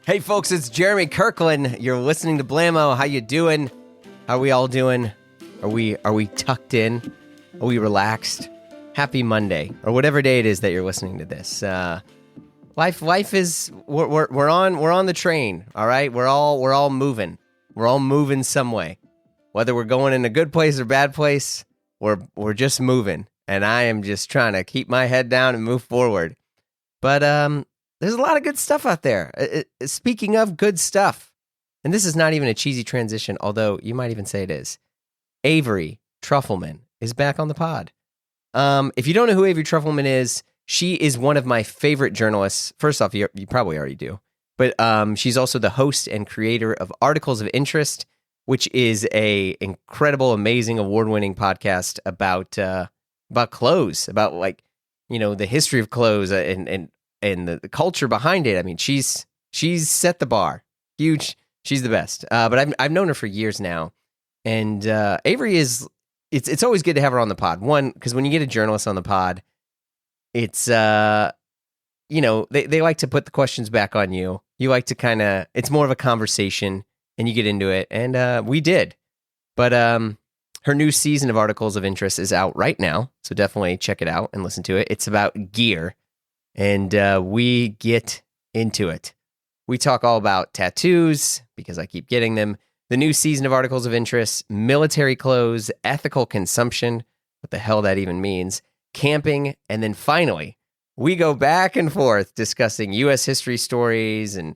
Hey folks, it's Jeremy Kirkland. You're listening to Blamo. How you doing? How are we all doing? Are we tucked in? Are we relaxed? Happy Monday, or whatever day it is that you're listening to this. Life is we're on the train. All right, we're all moving. We're all moving some way. Whether we're going in a good place or bad place, we're just moving. And I am just trying to keep my head down and move forward. But there's a lot of good stuff out there. Speaking of good stuff, and this is not even a cheesy transition, although you might even say it is. Avery Trufelman is back on the pod. If you don't know who Avery Trufelman is, she is one of my favorite journalists. First off, you probably already do, but she's also the host and creator of Articles of Interest, which is a incredible, amazing, award-winning podcast about clothes, about the history of clothes and the culture behind it. I mean, she's set the bar huge. She's the best. But I've known her for years now, and Avery is. It's always good to have her on the pod. One, because when you get a journalist on the pod, it's they like to put the questions back on you. You like to it's more of a conversation, and you get into it, and we did. But her new season of Articles of Interest is out right now, so definitely check it out and listen to it. It's about gear, and we get into it. We talk all about tattoos, because I keep getting them, the new season of Articles of Interest, military clothes, ethical consumption, what the hell that even means, camping, and then finally, we go back and forth discussing U.S. history stories and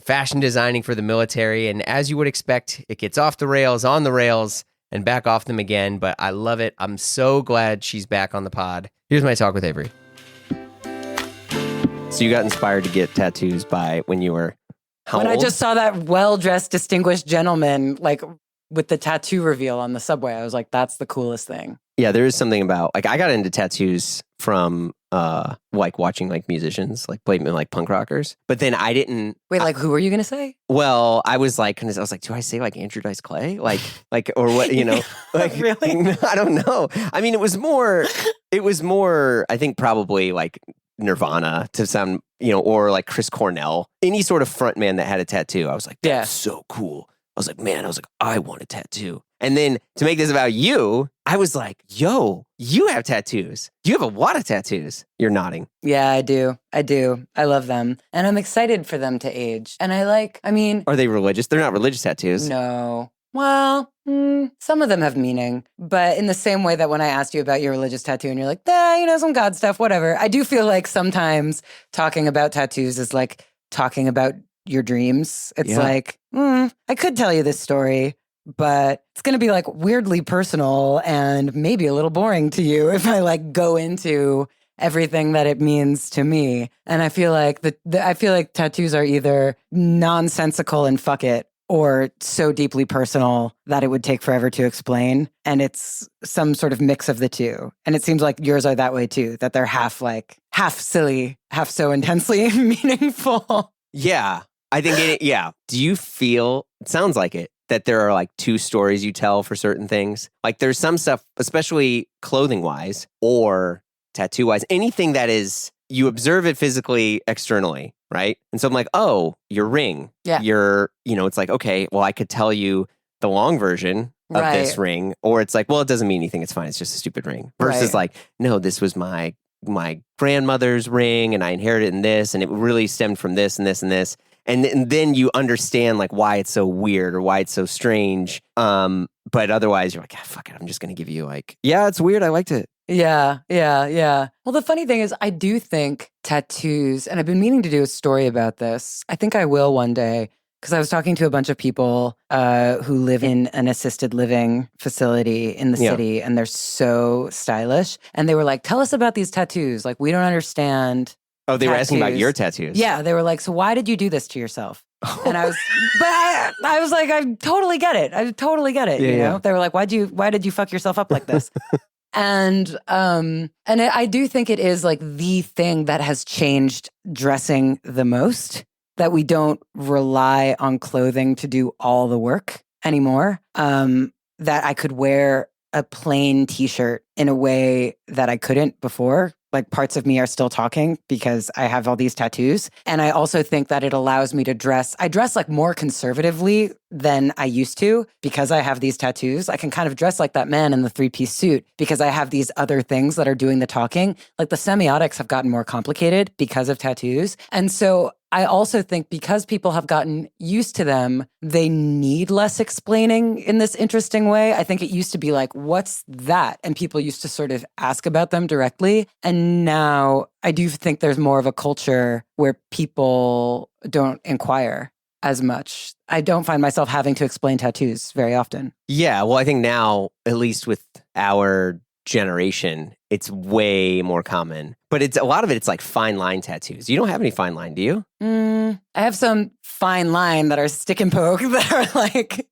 fashion designing for the military, and as you would expect, it gets off the rails, on the rails, and back off them again, but I love it. I'm so glad she's back on the pod. Here's my talk with Avery. So you got inspired to get tattoos by when you were how when old? I just saw that well-dressed, distinguished gentleman, with the tattoo reveal on the subway, I was like, that's the coolest thing. Yeah, there is something about, I got into tattoos from, watching, musicians, play punk rockers. But then I didn't... Wait, who were you going to say? Well, I was like, do I say, Andrew Dice Clay? Or what, Really? I don't know. I mean, it was more, I think probably, Nirvana to sound, or Chris Cornell, any sort of frontman that had a tattoo. I was like, that's so cool. I was like, I want a tattoo. And then to make this about you, I was like, yo, you have tattoos. You have a lot of tattoos. You're nodding. Yeah, I do. I love them. And I'm excited for them to age. And Are they religious? They're not religious tattoos. No. Well, some of them have meaning, but in the same way that when I asked you about your religious tattoo and you're like, some God stuff, whatever. I do feel like sometimes talking about tattoos is like talking about your dreams. It's I could tell you this story, but it's going to be weirdly personal and maybe a little boring to you if I go into everything that it means to me. And I feel like I feel like tattoos are either nonsensical and fuck it, or so deeply personal that it would take forever to explain. And it's some sort of mix of the two. And it seems like yours are that way too, that they're half silly, half so intensely meaningful. Yeah, I think Do you feel, it sounds like it, that there are two stories you tell for certain things? There's some stuff, especially clothing wise or tattoo wise, anything that is, you observe it physically, externally, right? And so I'm like, oh, your ring. Yeah. It's okay, well, I could tell you the long version of this ring, or it's it doesn't mean anything, it's fine, it's just a stupid ring. Versus no, this was my grandmother's ring, and I inherited in this, and it really stemmed from this and this and this. And then you understand why it's so weird or why it's so strange. But otherwise you're fuck it, I'm just going to give you it's weird, I liked it. Yeah. Well, the funny thing is I do think tattoos, and I've been meaning to do a story about this. I think I will one day, because I was talking to a bunch of people who live in an assisted living facility in the city, and they're so stylish. And they were like, tell us about these tattoos. We don't understand. Oh, they were asking about your tattoos. Yeah, they were like, so why did you do this to yourself? And I was, I was like, I totally get it. Yeah. They were like, why did you fuck yourself up like this? And I do think it is the thing that has changed dressing the most, that we don't rely on clothing to do all the work anymore. That I could wear a plain t-shirt in a way that I couldn't before. like parts of me are still talking because I have all these tattoos. And I also think that it allows me to I dress like more conservatively than I used to because I have these tattoos. I can kind of dress like that man in the 3-piece suit because I have these other things that are doing the talking. Like the semiotics have gotten more complicated because of tattoos. And so I also think because people have gotten used to them, they need less explaining in this interesting way. I think it used to be like, what's that? And people used to sort of ask about them directly. And now I do think there's more of a culture where people don't inquire as much. I don't find myself having to explain tattoos very often. Yeah, well, I think now, at least with our generation, it's way more common. But it's a lot of it's like fine line tattoos. You don't have any fine line, do you? I have some fine line that are stick and poke that are like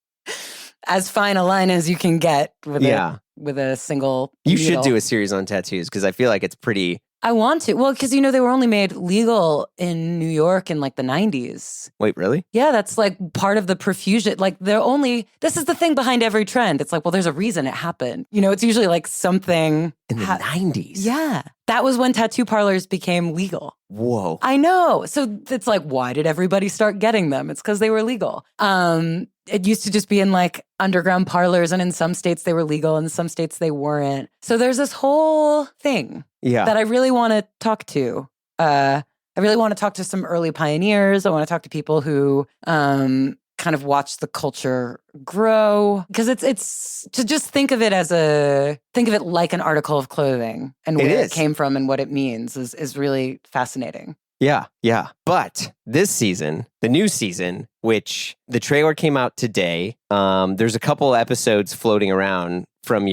as fine a line as you can get with a single You needle. should do a series on tattoos because I feel like it's pretty... I want to. Well, because, they were only made legal in New York in like the 90s. Wait, really? Yeah, that's like part of the profusion. Like this is the thing behind every trend. It's like, well, there's a reason it happened. It's usually like something. In the 90s? Yeah. That was when tattoo parlors became legal. Whoa. I know. So it's like, why did everybody start getting them? It's because they were legal. It used to just be in like underground parlors, and in some states they were legal, and in some states they weren't. So there's this whole thing that I really want to talk to. I really want to talk to some early pioneers. I want to talk to people who kind of watch the culture grow, because it's to just think of it like an article of clothing, and where it came from and what it means is really fascinating. Yeah. But this season, the new season, which the trailer came out today, there's a couple episodes floating around from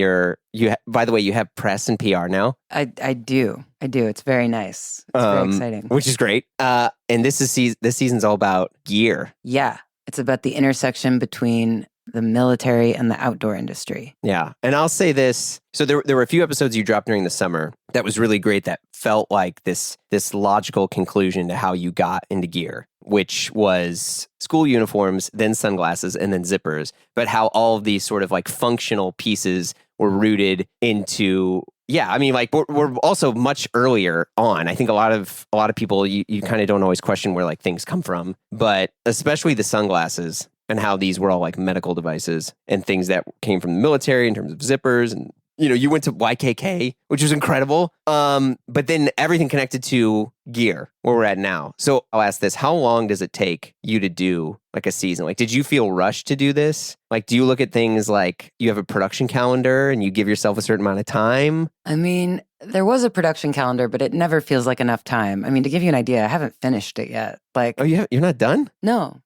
by the way, you have press and PR now? I do. It's very nice. It's very exciting. Which is great. And this season's all about gear. Yeah. It's about the intersection between the military and the outdoor industry. Yeah. And I'll say this. So there were a few episodes you dropped during the summer that was really great, that felt like this logical conclusion to how you got into gear, which was school uniforms, then sunglasses, and then zippers. But how all of these sort of like functional pieces were rooted into... Yeah, I mean, like we're also much earlier on. I think a lot of people, you kind of don't always question where like things come from, but especially the sunglasses and how these were all like medical devices and things that came from the military in terms of zippers. And you went to YKK, which was incredible. But then everything connected to gear, where we're at now. So I'll ask this: how long does it take you to do like a season? Like, did you feel rushed to do this? Like, do you look at things like you have a production calendar and you give yourself a certain amount of time? I mean, there was a production calendar, but it never feels like enough time. I mean, to give you an idea, I haven't finished it yet. Like, oh, you're not done? No.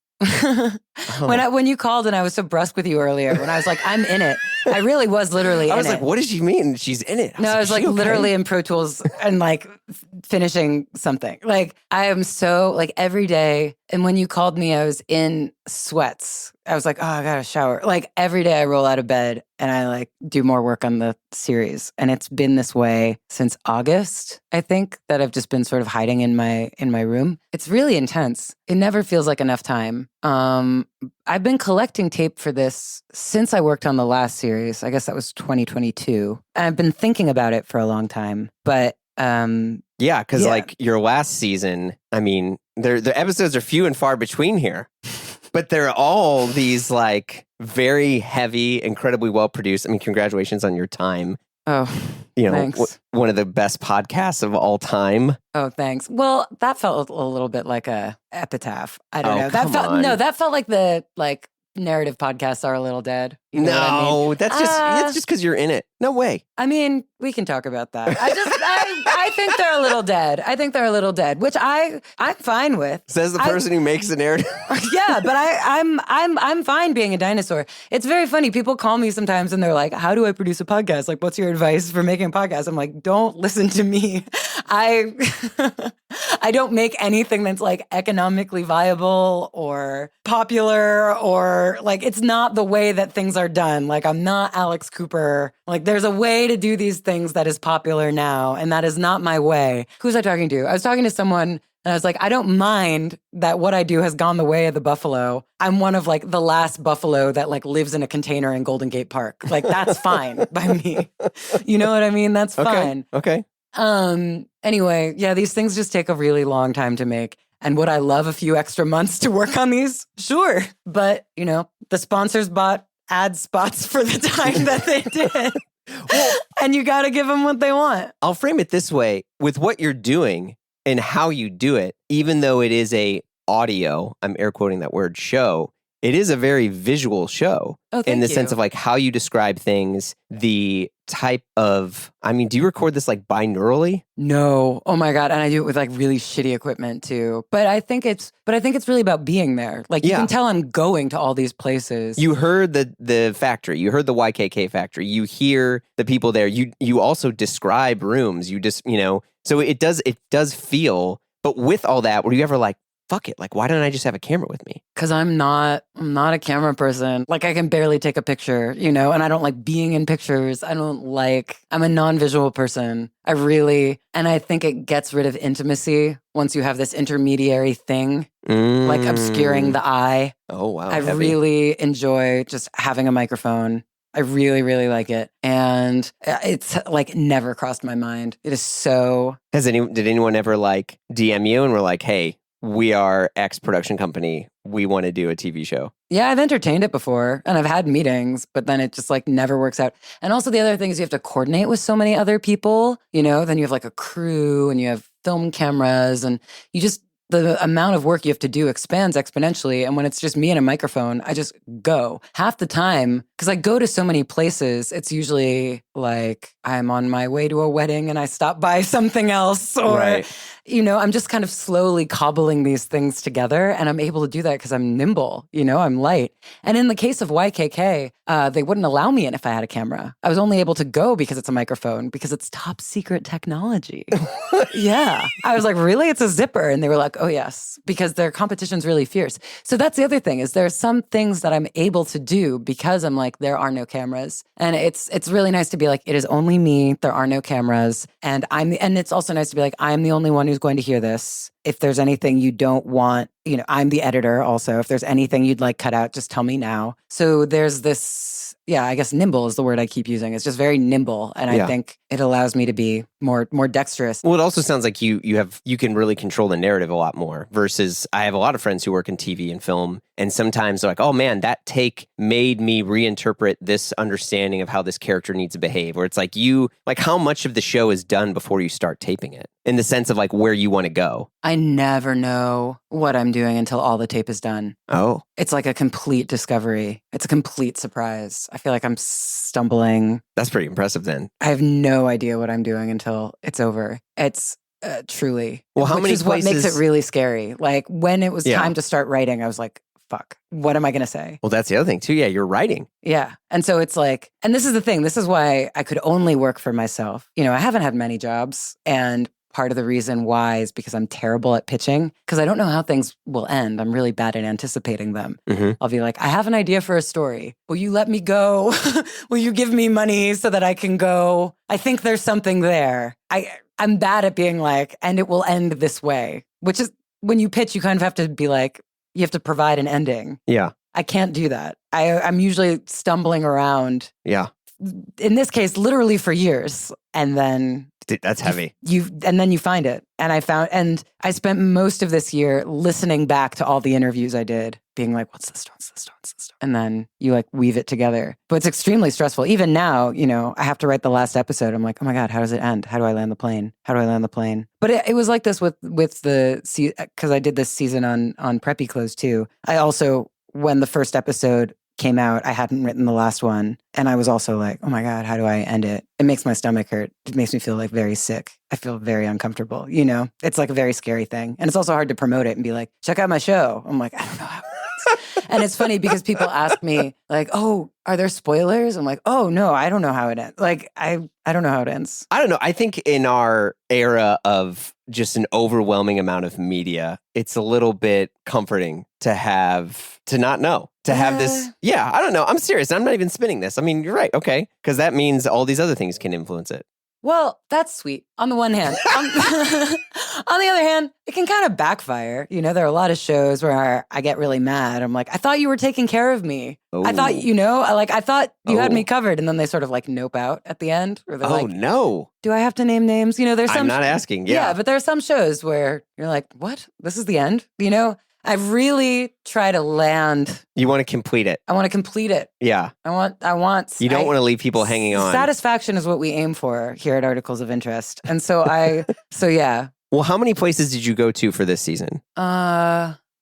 When you called and I was so brusque with you earlier, when I was like, I'm in it, I really was literally in it. I was like, what does she mean? She's in it. I was like literally in Pro Tools and like finishing something. Like, I am so like every day. And when you called me, I was in sweats. I was like, oh, I gotta shower. Like every day I roll out of bed and I like do more work on the series. And it's been this way since August, I think, that I've just been sort of hiding in my room. It's really intense. It never feels like enough time. I've been collecting tape for this since I worked on the last series. I guess that was 2022. And I've been thinking about it for a long time. But yeah, because like your last season, I mean, the episodes are few and far between here. But they're all these like very heavy, incredibly well produced. I mean, congratulations on your time. Oh, thanks. One of the best podcasts of all time. Oh, thanks. Well, that felt a little bit like a epitaph. I don't know. That felt like the narrative podcasts are a little dead. You know what I mean? That's just because you're in it. No way. I mean, we can talk about that. I think they're a little dead. I think they're a little dead, which I'm fine with. Says the person who makes the narrative. Yeah, but I'm fine being a dinosaur. It's very funny. People call me sometimes and they're like, "How do I produce a podcast? Like, what's your advice for making a podcast?" I'm like, "Don't listen to me. I don't make anything that's like economically viable or popular, or like it's not the way that things are done. Like, I'm not Alex Cooper. Like, there's a way to do these things that is popular now, and that is not my way." Who was I talking to? I was talking to someone and I was like, I don't mind that what I do has gone the way of the buffalo. I'm one of like the last buffalo that like lives in a container in Golden Gate Park. Like, that's fine by me. You know what I mean? That's fine. Okay. Anyway, yeah, these things just take a really long time to make. And would I love a few extra months to work on these? Sure. But, the sponsors bought ad spots for the time that they did. And you got to give them what they want. I'll frame it this way. With what you're doing and how you do it, even though it is a audio, I'm air quoting that word, show, it is a very visual show in the sense of like how you describe things, the type of, do you record this like binaurally? No. Oh my God. And I do it with like really shitty equipment too. But I think it's really about being there. Like you can tell I'm going to all these places. You heard the factory. You heard the YKK factory. You hear the people there. You also describe rooms. You just, so it does feel, but with all that, were you ever like, fuck it, like why don't I just have a camera with me? Because I'm not a camera person. Like I can barely take a picture, and I don't like being in pictures. I'm a non-visual person. And I think it gets rid of intimacy once you have this intermediary thing, like obscuring the eye. Oh, wow. I really enjoy just having a microphone. I really, really like it. And it's like never crossed my mind. It is so... Did anyone ever like DM you and were like, hey, we are X production company. We want to do a TV show. Yeah, I've entertained it before and I've had meetings, but then it just like never works out. And also the other thing is you have to coordinate with so many other people, then you have like a crew and you have film cameras and the amount of work you have to do expands exponentially. And when it's just me and a microphone, I just go. Half the time, because I go to so many places, it's usually like I'm on my way to a wedding and I stop by something else. Or, right. I'm just kind of slowly cobbling these things together. And I'm able to do that because I'm nimble, I'm light. And in the case of YKK, they wouldn't allow me in if I had a camera. I was only able to go because it's a microphone, because it's top secret technology. Yeah. I was like, really? It's a zipper. And they were like, oh, yes, because their competition's really fierce. So that's the other thing is there are some things that I'm able to do because I'm like, there are no cameras. And it's really nice to be like, it is only me. There are no cameras. And it's also nice to be like, I'm the only one who's going to hear this. If there's anything you don't want, I'm the editor also. If there's anything you'd like cut out, just tell me now. So there's this, I guess nimble is the word I keep using. It's just very nimble. And I think it allows me to be more dexterous. Well, it also sounds like you can really control the narrative a lot more versus I have a lot of friends who work in TV and film. And sometimes they're like, oh man, that take made me reinterpret this understanding of how this character needs to behave. Or it's like how much of the show is done before you start taping it in the sense of like where you want to go. I never know what I'm doing until all the tape is done. Oh. It's like a complete discovery. It's a complete surprise. I feel like I'm stumbling. That's pretty impressive then. I have no idea what I'm doing until it's over. It's truly. Well, how many places? What makes it really scary. Like when it was time to start writing, I was like, fuck, what am I going to say? Well, that's the other thing too. Yeah, you're writing. Yeah. And so it's like, and this is the thing. This is why I could only work for myself. I haven't had many jobs, and part of the reason why is because I'm terrible at pitching, because I don't know how things will end. I'm really bad at anticipating them. Mm-hmm. I'll be like, I have an idea for a story. Will you let me go? Will you give me money so that I can go? I think there's something there. I'm bad at being like, and it will end this way, which is when you pitch, you kind of have to be like, you have to provide an ending. Yeah. I can't do that. I'm usually stumbling around. Yeah. In this case, literally for years. And then... Dude, that's heavy. And then you find it. And I spent most of this year listening back to all the interviews I did, being like, what's this? And then you like weave it together. But it's extremely stressful. Even now, I have to write the last episode. I'm like, oh my God, how does it end? How do I land the plane? But it was like this with because I did this season on Preppy Clothes too. I also, when the first episode came out, I hadn't written the last one. And I was also like, oh my God, how do I end it? It makes my stomach hurt. It makes me feel like very sick. I feel very uncomfortable. It's like a very scary thing. And it's also hard to promote it and be like, check out my show. I'm like, I don't know how it ends. And it's funny because people ask me like, oh, are there spoilers? I'm like, oh no, I don't know how it ends. Like, I don't know how it ends. I don't know. I think in our era of just an overwhelming amount of media, it's a little bit comforting to not know. To have this, I don't know. I'm serious. I'm not even spinning this. I mean, you're right. Okay. Because that means all these other things can influence it. Well, that's sweet on the one hand. On the other hand, it can kind of backfire. There are a lot of shows where I get really mad. I'm like, I thought you were taking care of me. I thought, I thought you had me covered. And then they sort of like nope out at the end. Or they're like, no. Do I have to name names? There's some. I'm not asking. Yeah, but there are some shows where you're like, what? This is the end? I really try to land. You want to complete it. I want to complete it. Yeah. I want. You don't want to leave people hanging on. Satisfaction is what we aim for here at Articles of Interest. And so yeah. Well, how many places did you go to for this season?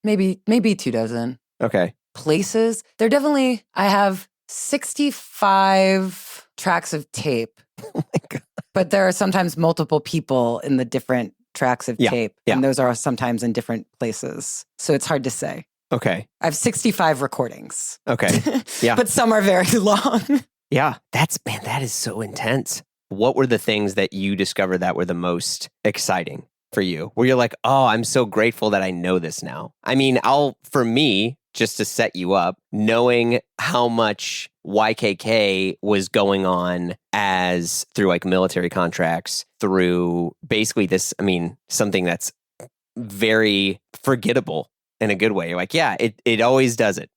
Maybe 24. Okay. Places. I have 65 tracks of tape. Oh my God. But there are sometimes multiple people in the different tracks of tape. Yeah. And those are sometimes in different places. So it's hard to say. Okay. I have 65 recordings. Okay. Yeah. But some are very long. Yeah. That is so intense. What were the things that you discovered that were the most exciting for you? Where you're like, oh, I'm so grateful that I know this now. I mean, for me, just to set you up, knowing how much YKK was going on as through like military contracts, through basically this, something that's very forgettable in a good way. You're like, yeah, it always does it.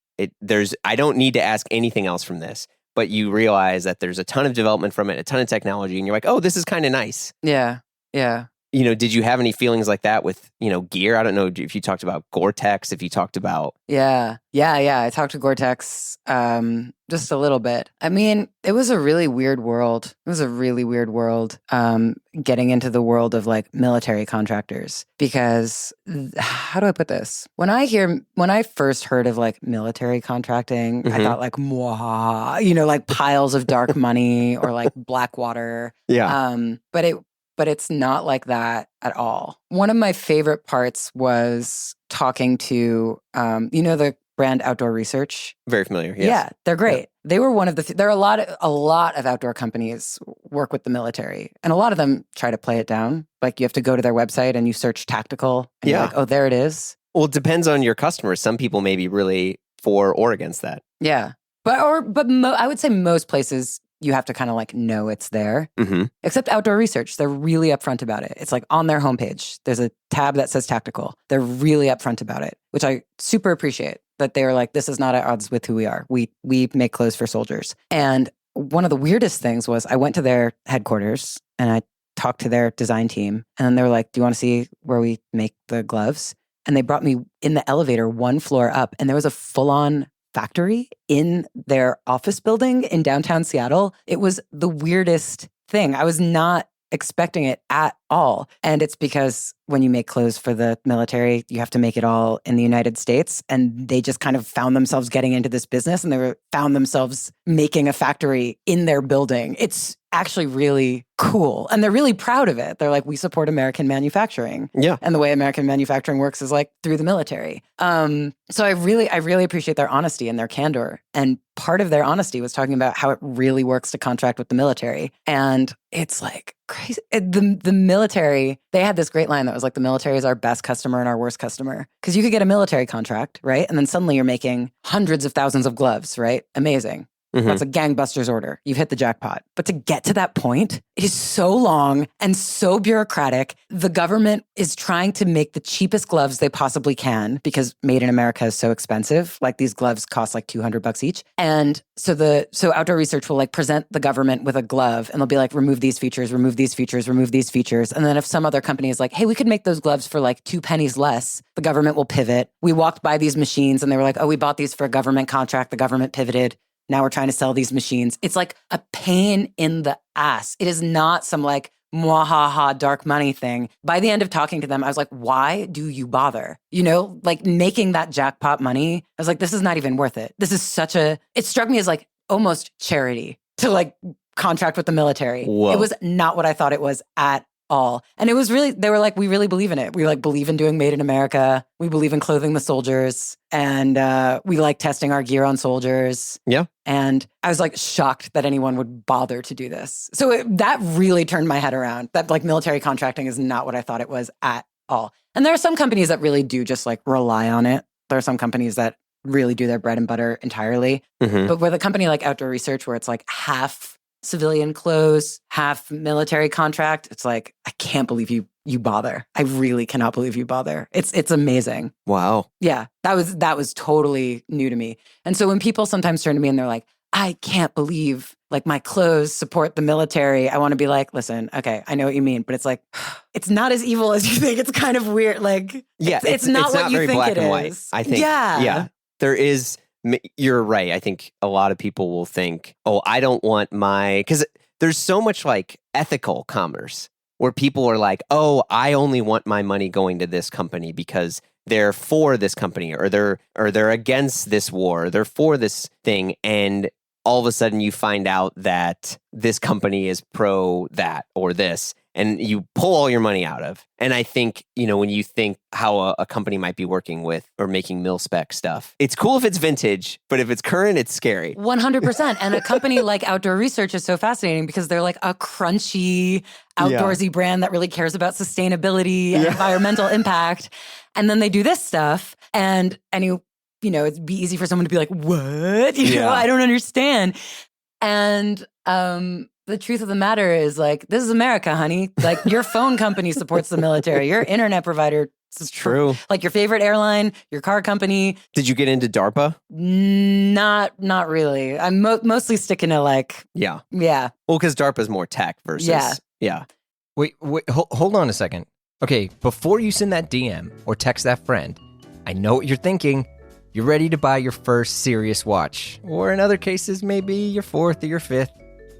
I don't need to ask anything else from this, but you realize that there's a ton of development from it, a ton of technology, and you're like, oh, this is kind of nice. Yeah. Yeah. Did you have any feelings like that with, gear? I don't know if you talked about Gore-Tex, if you talked about... Yeah. I talked to Gore-Tex just a little bit. It was a really weird world. Getting into the world of like military contractors. Because, how do I put this? When I first heard of like military contracting, I thought like, mwah, like piles of dark money or like Blackwater. Yeah. But it's not like that at all. One of my favorite parts was talking to, the brand Outdoor Research. Very familiar. Yes. Yeah, they're great. Yeah. They were one of there are a lot of outdoor companies work with the military, and a lot of them try to play it down. Like you have to go to their website and you search tactical. And you're like, oh, there it is. Well, it depends on your customers. Some people may be really for or against that. Yeah, I would say most places, you have to kind of like know it's there. Mm-hmm. Except Outdoor Research, they're really upfront about it. It's like on their homepage, there's a tab that says tactical. They're really upfront about it, which I super appreciate. That they were like, this is not at odds with who we are. We make clothes for soldiers. And one of the weirdest things was I went to their headquarters and I talked to their design team. And then they were like, do you want to see where we make the gloves? And they brought me in the elevator one floor up, and there was a full-on factory in their office building in downtown Seattle. It was the weirdest thing. I was not expecting it at all. And it's because when you make clothes for the military, you have to make it all in the United States. And they just kind of found themselves getting into this business, and found themselves making a factory in their building. It's actually really cool. And they're really proud of it. They're like, we support American manufacturing. Yeah. And the way American manufacturing works is like through the military. So I really appreciate their honesty and their candor. And part of their honesty was talking about how it really works to contract with the military. And it's like crazy. The military, they had this great line that was like, the military is our best customer and our worst customer. Because you could get a military contract, right? And then suddenly you're making hundreds of thousands of gloves, right? Amazing. Mm-hmm. That's a gangbusters order. You've hit the jackpot. But to get to that point, it is so long and so bureaucratic. The government is trying to make the cheapest gloves they possibly can because made in America is so expensive. Like these gloves cost like $200 each. And so Outdoor Research will like present the government with a glove, and they'll be like, remove these features, remove these features, remove these features. And then if some other company is like, hey, we could make those gloves for like 2 pennies less, the government will pivot. We walked by these machines and they were like, oh, we bought these for a government contract. The government pivoted. Now we're trying to sell these machines. It's like a pain in the ass. It is not some like mwahaha dark money thing. By the end of talking to them, I was like, why do you bother? Like making that jackpot money. I was like, this is not even worth it. This is it struck me as like almost charity to like contract with the military. Whoa. It was not what I thought it was at all. And it was really, they were like, we really believe in it. We like believe in doing made in America. We believe in clothing the soldiers. And we like testing our gear on soldiers. Yeah. And I was like shocked that anyone would bother to do this. So that really turned my head around, that like military contracting is not what I thought it was at all. And there are some companies that really do just like rely on it. There are some companies that really do their bread and butter entirely. Mm-hmm. But with a company like Outdoor Research, where it's like half civilian clothes, half military contract. It's like, I can't believe you bother. I really cannot believe you bother. It's amazing. Wow. Yeah, that was totally new to me. And so when people sometimes turn to me and they're like, I can't believe like my clothes support the military, I want to be like, listen, okay, I know what you mean, but it's like, it's not as evil as you think. It's kind of weird. Like, Yeah, it's not what you very think black it and is. white, I think. Yeah. There is, you're right. I think a lot of people will think, oh, I don't want because there's so much like ethical commerce where people are like, oh, I only want my money going to this company because they're for this company or they're against this war, or they're for this thing. And all of a sudden you find out that this company is pro that or this, and you pull all your money out of. And I think, when you think how a company might be working with or making mil-spec stuff, it's cool if it's vintage, but if it's current, it's scary. 100%. And a company like Outdoor Research is so fascinating because they're like a crunchy, outdoorsy brand that really cares about sustainability and environmental impact. And then they do this stuff, and it'd be easy for someone to be like, what? I don't understand. And the truth of the matter is, like, this is America, honey. Like, your phone company supports the military. Your internet provider. It's true. Like your favorite airline, your car company. Did you get into DARPA? Not really. I'm mostly sticking to like... Yeah. Yeah. Well, because DARPA is more tech versus... Yeah. Wait, hold on a second. Okay, before you send that DM or text that friend, I know what you're thinking. You're ready to buy your first serious watch. Or in other cases, maybe your fourth or your fifth.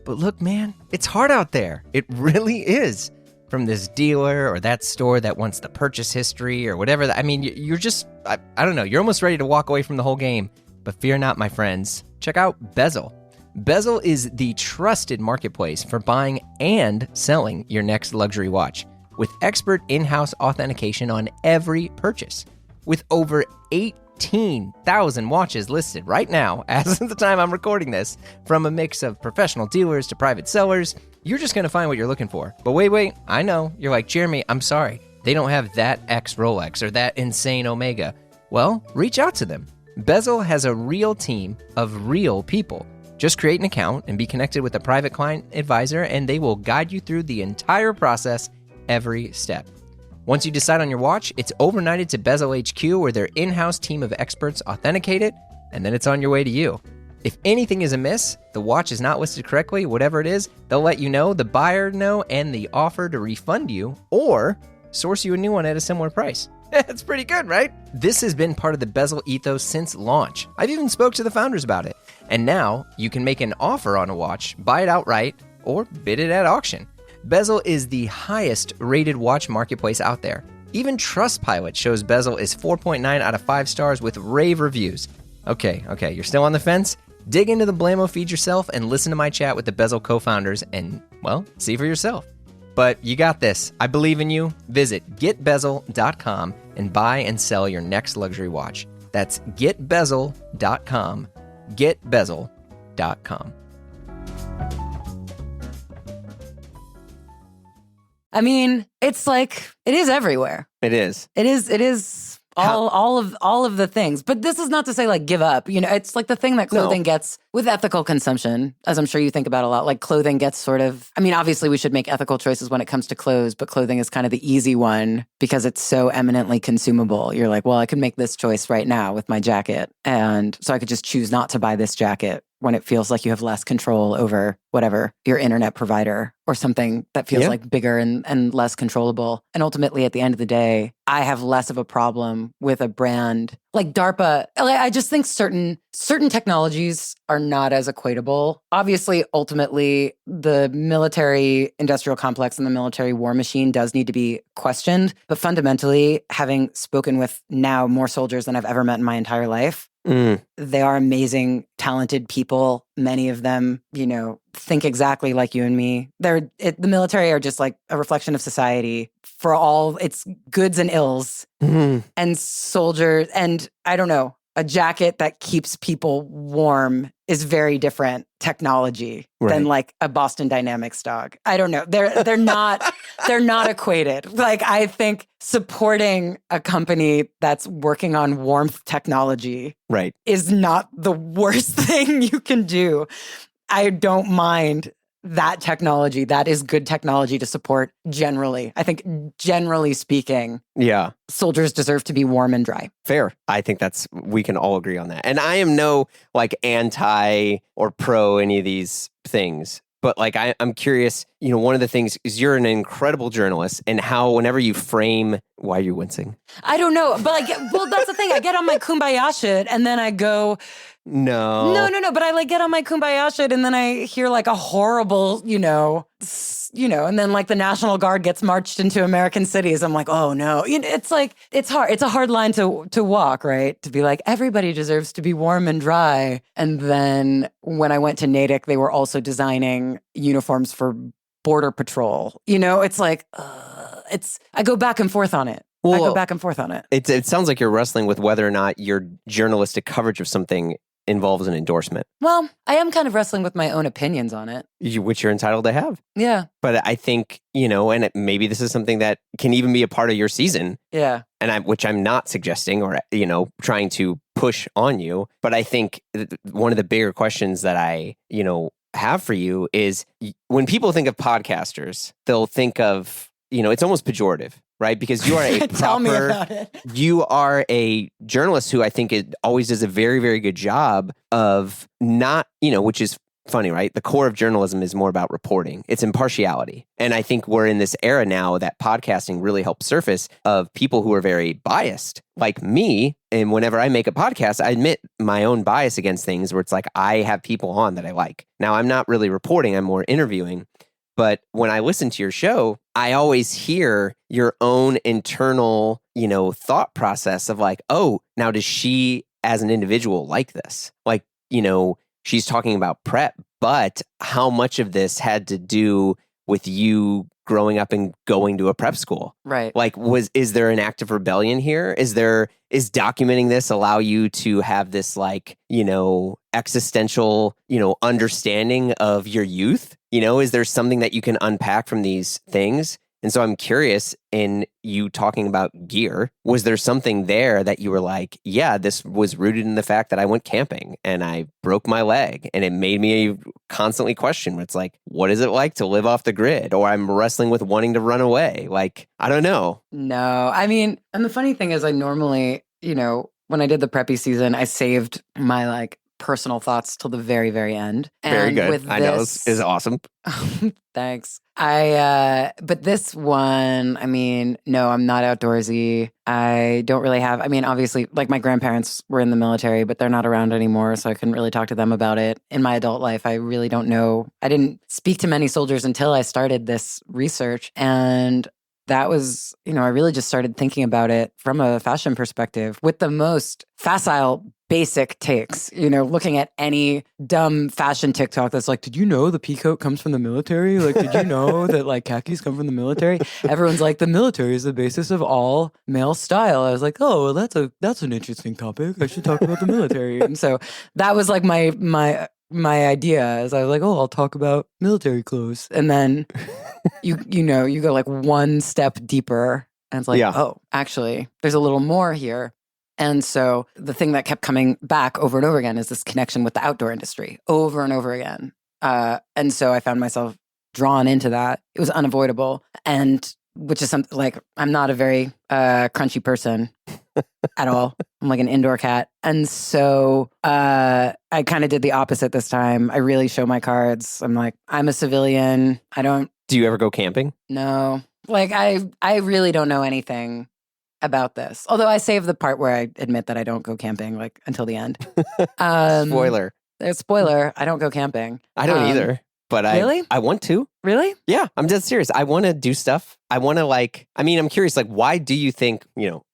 But look, man, it's hard out there. It really is. From this dealer or that store that wants the purchase history or whatever. You're just, I don't know, you're almost ready to walk away from the whole game. But fear not, my friends. Check out Bezel. Bezel is the trusted marketplace for buying and selling your next luxury watch, with expert in-house authentication on every purchase. With over 18,000 watches listed right now, as of the time I'm recording this, from a mix of professional dealers to private sellers, you're just going to find what you're looking for. But wait, I know. You're like, Jeremy, I'm sorry. They don't have that X Rolex or that insane Omega. Well, reach out to them. Bezel has a real team of real people. Just create an account and be connected with a private client advisor, and they will guide you through the entire process every step. Once you decide on your watch, it's overnighted to Bezel HQ, where their in-house team of experts authenticate it, and then it's on your way to you. If anything is amiss, the watch is not listed correctly, whatever it is, they'll let you know, the buyer know, and the offer to refund you or source you a new one at a similar price. It's pretty good, right? This has been part of the Bezel ethos since launch. I've even spoke to the founders about it. And now you can make an offer on a watch, buy it outright, or bid it at auction. Bezel is the highest rated watch marketplace out there. Even Trustpilot shows Bezel is 4.9 out of 5 stars with rave reviews. Okay, you're still on the fence? Dig into the Blamo feed yourself and listen to my chat with the Bezel co-founders and, well, see for yourself. But you got this. I believe in you. Visit getbezel.com and buy and sell your next luxury watch. That's getbezel.com. Getbezel.com. I mean, it's like, it is everywhere. It is. It is all of the things. But this is not to say like give up. It's like the thing that clothing gets with ethical consumption, as I'm sure you think about a lot. Like clothing gets sort of, obviously we should make ethical choices when it comes to clothes, but clothing is kind of the easy one because it's so eminently consumable. You're like, well, I could make this choice right now with my jacket. And so I could just choose not to buy this jacket when it feels like you have less control over whatever, your internet provider or something that feels like bigger and less controllable. And ultimately, at the end of the day, I have less of a problem with a brand like DARPA. I just think certain technologies are not as equatable. Obviously, ultimately, the military industrial complex and the military war machine does need to be questioned. But fundamentally, having spoken with now more soldiers than I've ever met in my entire life, they are amazing, talented people. Many of them, think exactly like you and me. The military are just like a reflection of society for all its goods and ills. And soldiers, and I don't know, a jacket that keeps people warm is very different technology than like a Boston Dynamics dog. I don't know. They're not equated. Like I think supporting a company that's working on warmth technology is not the worst thing you can do. I don't mind that technology, that is good technology to support generally. I think generally speaking, Yeah. soldiers deserve to be warm and dry. Fair. I think we can all agree on that. And I am no like anti or pro any of these things. But like, I'm curious, one of the things is you're an incredible journalist, and how whenever you frame, why are you wincing? I don't know. But that's the thing. I get on my kumbaya shit and then I go, No. No. But I get on my kumbaya shit and then I hear like a horrible, and then like the National Guard gets marched into American cities. I'm like, oh no. It's like, it's hard. It's a hard line to walk, right? To be like, everybody deserves to be warm and dry. And then when I went to Natick, they were also designing uniforms for Border Patrol. It's like, I go back and forth on it. It sounds like you're wrestling with whether or not your journalistic coverage of something involves an endorsement. Well, I am kind of wrestling with my own opinions on it. Which you're entitled to have. Yeah. But I think, and maybe this is something that can even be a part of your season. Yeah. And which I'm not suggesting or, trying to push on you. But I think one of the bigger questions that I, have for you is when people think of podcasters, they'll think of, it's almost pejorative, right? Because you are a Tell me about it. You are a journalist who I think always does a very, very good job of not, which is funny, right? The core of journalism is more about reporting. It's impartiality. And I think we're in this era now that podcasting really helps surface of people who are very biased, like me. And whenever I make a podcast, I admit my own bias against things where it's like, I have people on that I like. Now, I'm not really reporting, I'm more interviewing. But when I listen to your show, I always hear your own internal, thought process of like, oh, now does she as an individual like this? Like, she's talking about prep, but how much of this had to do with you growing up and going to a prep school? Right. Like, is there an act of rebellion here? Is documenting this allow you to have this like, existential, understanding of your youth? Is there something that you can unpack from these things? And so I'm curious, in you talking about gear, was there something there that you were like, yeah, this was rooted in the fact that I went camping and I broke my leg, and it made me constantly question, it's like, what is it like to live off the grid? Or I'm wrestling with wanting to run away. Like, I don't know. No, I mean, and the funny thing is I normally, when I did the preppy season, I saved my like personal thoughts till the very, very end. Very good. I know is awesome. Thanks. But this one, I mean, no, I'm not outdoorsy. I don't really have, obviously, like my grandparents were in the military, but they're not around anymore. So I couldn't really talk to them about it. In my adult life, I really don't know. I didn't speak to many soldiers until I started this research. And that was, I really just started thinking about it from a fashion perspective with the most facile, basic takes, looking at any dumb fashion TikTok that's like, did you know the peacoat comes from the military? Like, did you know that like khakis come from the military? Everyone's like, the military is the basis of all male style. I was like, oh, well, that's an interesting topic. I should talk about the military. And so that was like my idea is I was like, oh, I'll talk about military clothes. And then you go like one step deeper and it's like, oh, actually, there's a little more here. And so the thing that kept coming back over and over again is this connection with the outdoor industry over and over again. And so I found myself drawn into that. It was unavoidable. And which is something like, I'm not a very crunchy person at all. I'm like an indoor cat. And so I kind of did the opposite this time. I really show my cards. I'm like, I'm a civilian. Do you ever go camping? No. Like I really don't know anything about this. Although I save the part where I admit that I don't go camping like until the end. Spoiler, I don't go camping. I don't either. But really? I want to. Really? Yeah, I'm dead serious. I want to do stuff. I want to I'm curious, why do you think,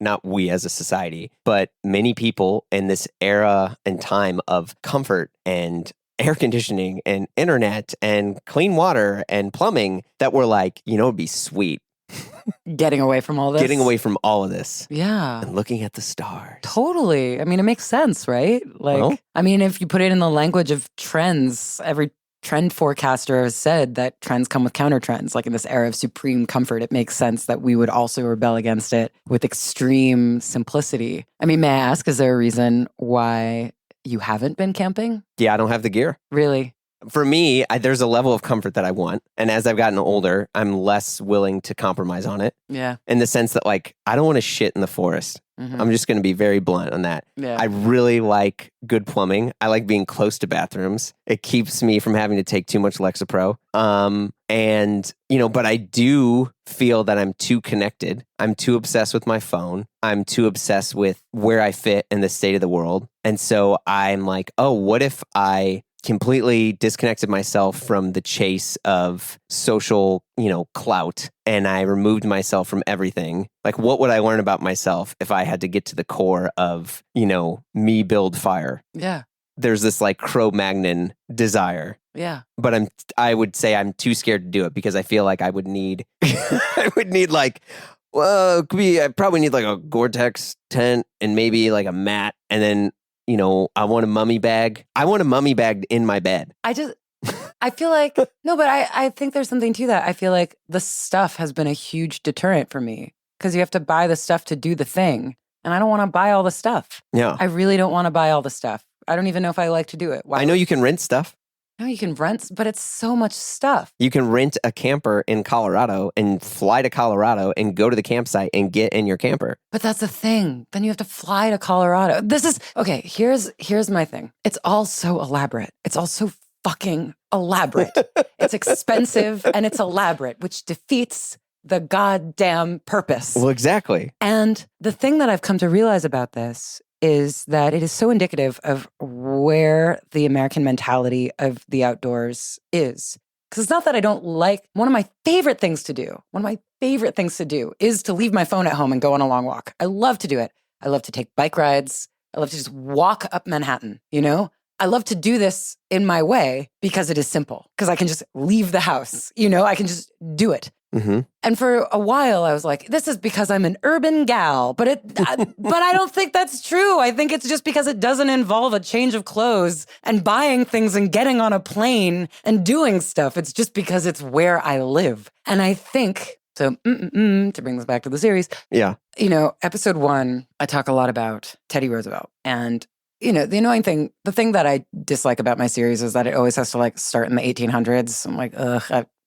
not we as a society, but many people in this era and time of comfort and air conditioning and internet and clean water and plumbing that we're like, it'd be sweet. Getting away from all this? Getting away from all of this. Yeah. And looking at the stars. Totally. It makes sense, right? If you put it in the language of trends, every trend forecaster has said that trends come with counter trends. Like in this era of supreme comfort, it makes sense that we would also rebel against it with extreme simplicity. May I ask, is there a reason why you haven't been camping? Yeah, I don't have the gear. Really? For me, there's a level of comfort that I want. And as I've gotten older, I'm less willing to compromise on it Yeah. in the sense that, like, I don't want to shit in the forest. Mhm. I'm just going to be very blunt on that. Yeah. I really like good plumbing. I like being close to bathrooms. It keeps me from having to take too much Lexapro. And, but I do feel that I'm too connected. I'm too obsessed with my phone. I'm too obsessed with where I fit in the state of the world. And so I'm like, oh, what if I completely disconnected myself from the chase of social, clout, and I removed myself from everything? Like, what would I learn about myself if I had to get to the core of, me build fire? Yeah. There's this like Cro-Magnon desire. Yeah. But I would say I'm too scared to do it because I feel like I would need, like, well, I probably need like a Gore-Tex tent and maybe like a mat. And then, I want a mummy bag. I want a mummy bag in my bed. I feel like, no, but I think there's something to that. I feel like the stuff has been a huge deterrent for me because you have to buy the stuff to do the thing. And I don't want to buy all the stuff. Yeah. I really don't want to buy all the stuff. I don't even know if I like to do it. I know you can rent stuff. No, you can rent, but it's so much stuff. You can rent a camper in Colorado and fly to Colorado and go to the campsite and get in your camper. But that's the thing. Then you have to fly to Colorado. Okay, here's my thing. It's all so elaborate. It's all so fucking elaborate. It's expensive and it's elaborate, which defeats the goddamn purpose. Well, exactly. And the thing that I've come to realize about this is that it is so indicative of where the American mentality of the outdoors is. Because it's not that I don't like, one of my favorite things to do is to leave my phone at home and go on a long walk. I love to do it. I love to take bike rides. I love to just walk up Manhattan, I love to do this in my way because it is simple, because I can just leave the house, I can just do it. Mm-hmm. And for a while, I was like, this is because I'm an urban gal. But I don't think that's true. I think it's just because it doesn't involve a change of clothes and buying things and getting on a plane and doing stuff. It's just because it's where I live. And I think, so to bring this back to the series, yeah, episode 1, I talk a lot about Teddy Roosevelt. And the annoying thing, the thing that I dislike about my series is that it always has to like start in the 1800s. I'm like,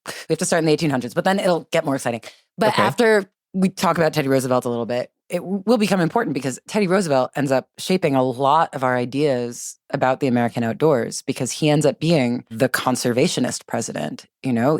we have to start in the 1800s, but then it'll get more exciting. But Okay. After we talk about Teddy Roosevelt a little bit, it will become important because Teddy Roosevelt ends up shaping a lot of our ideas about the American outdoors because he ends up being the conservationist president.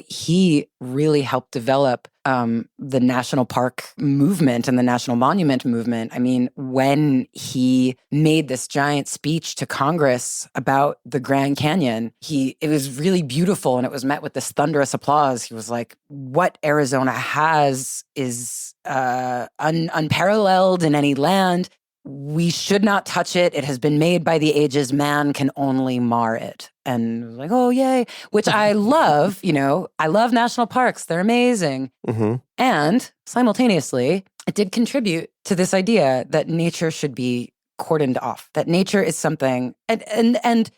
He really helped develop the national park movement and the national monument movement. I mean, when he made this giant speech to Congress about the Grand Canyon, it was really beautiful and it was met with this thunderous applause. He was like, what Arizona has is unparalleled in any land. We should not touch it. It has been made by the ages. Man can only mar it. And I was like, oh, yay. Which I love, I love national parks. They're amazing. Mm-hmm. And simultaneously, it did contribute to this idea that nature should be cordoned off, that nature is something. And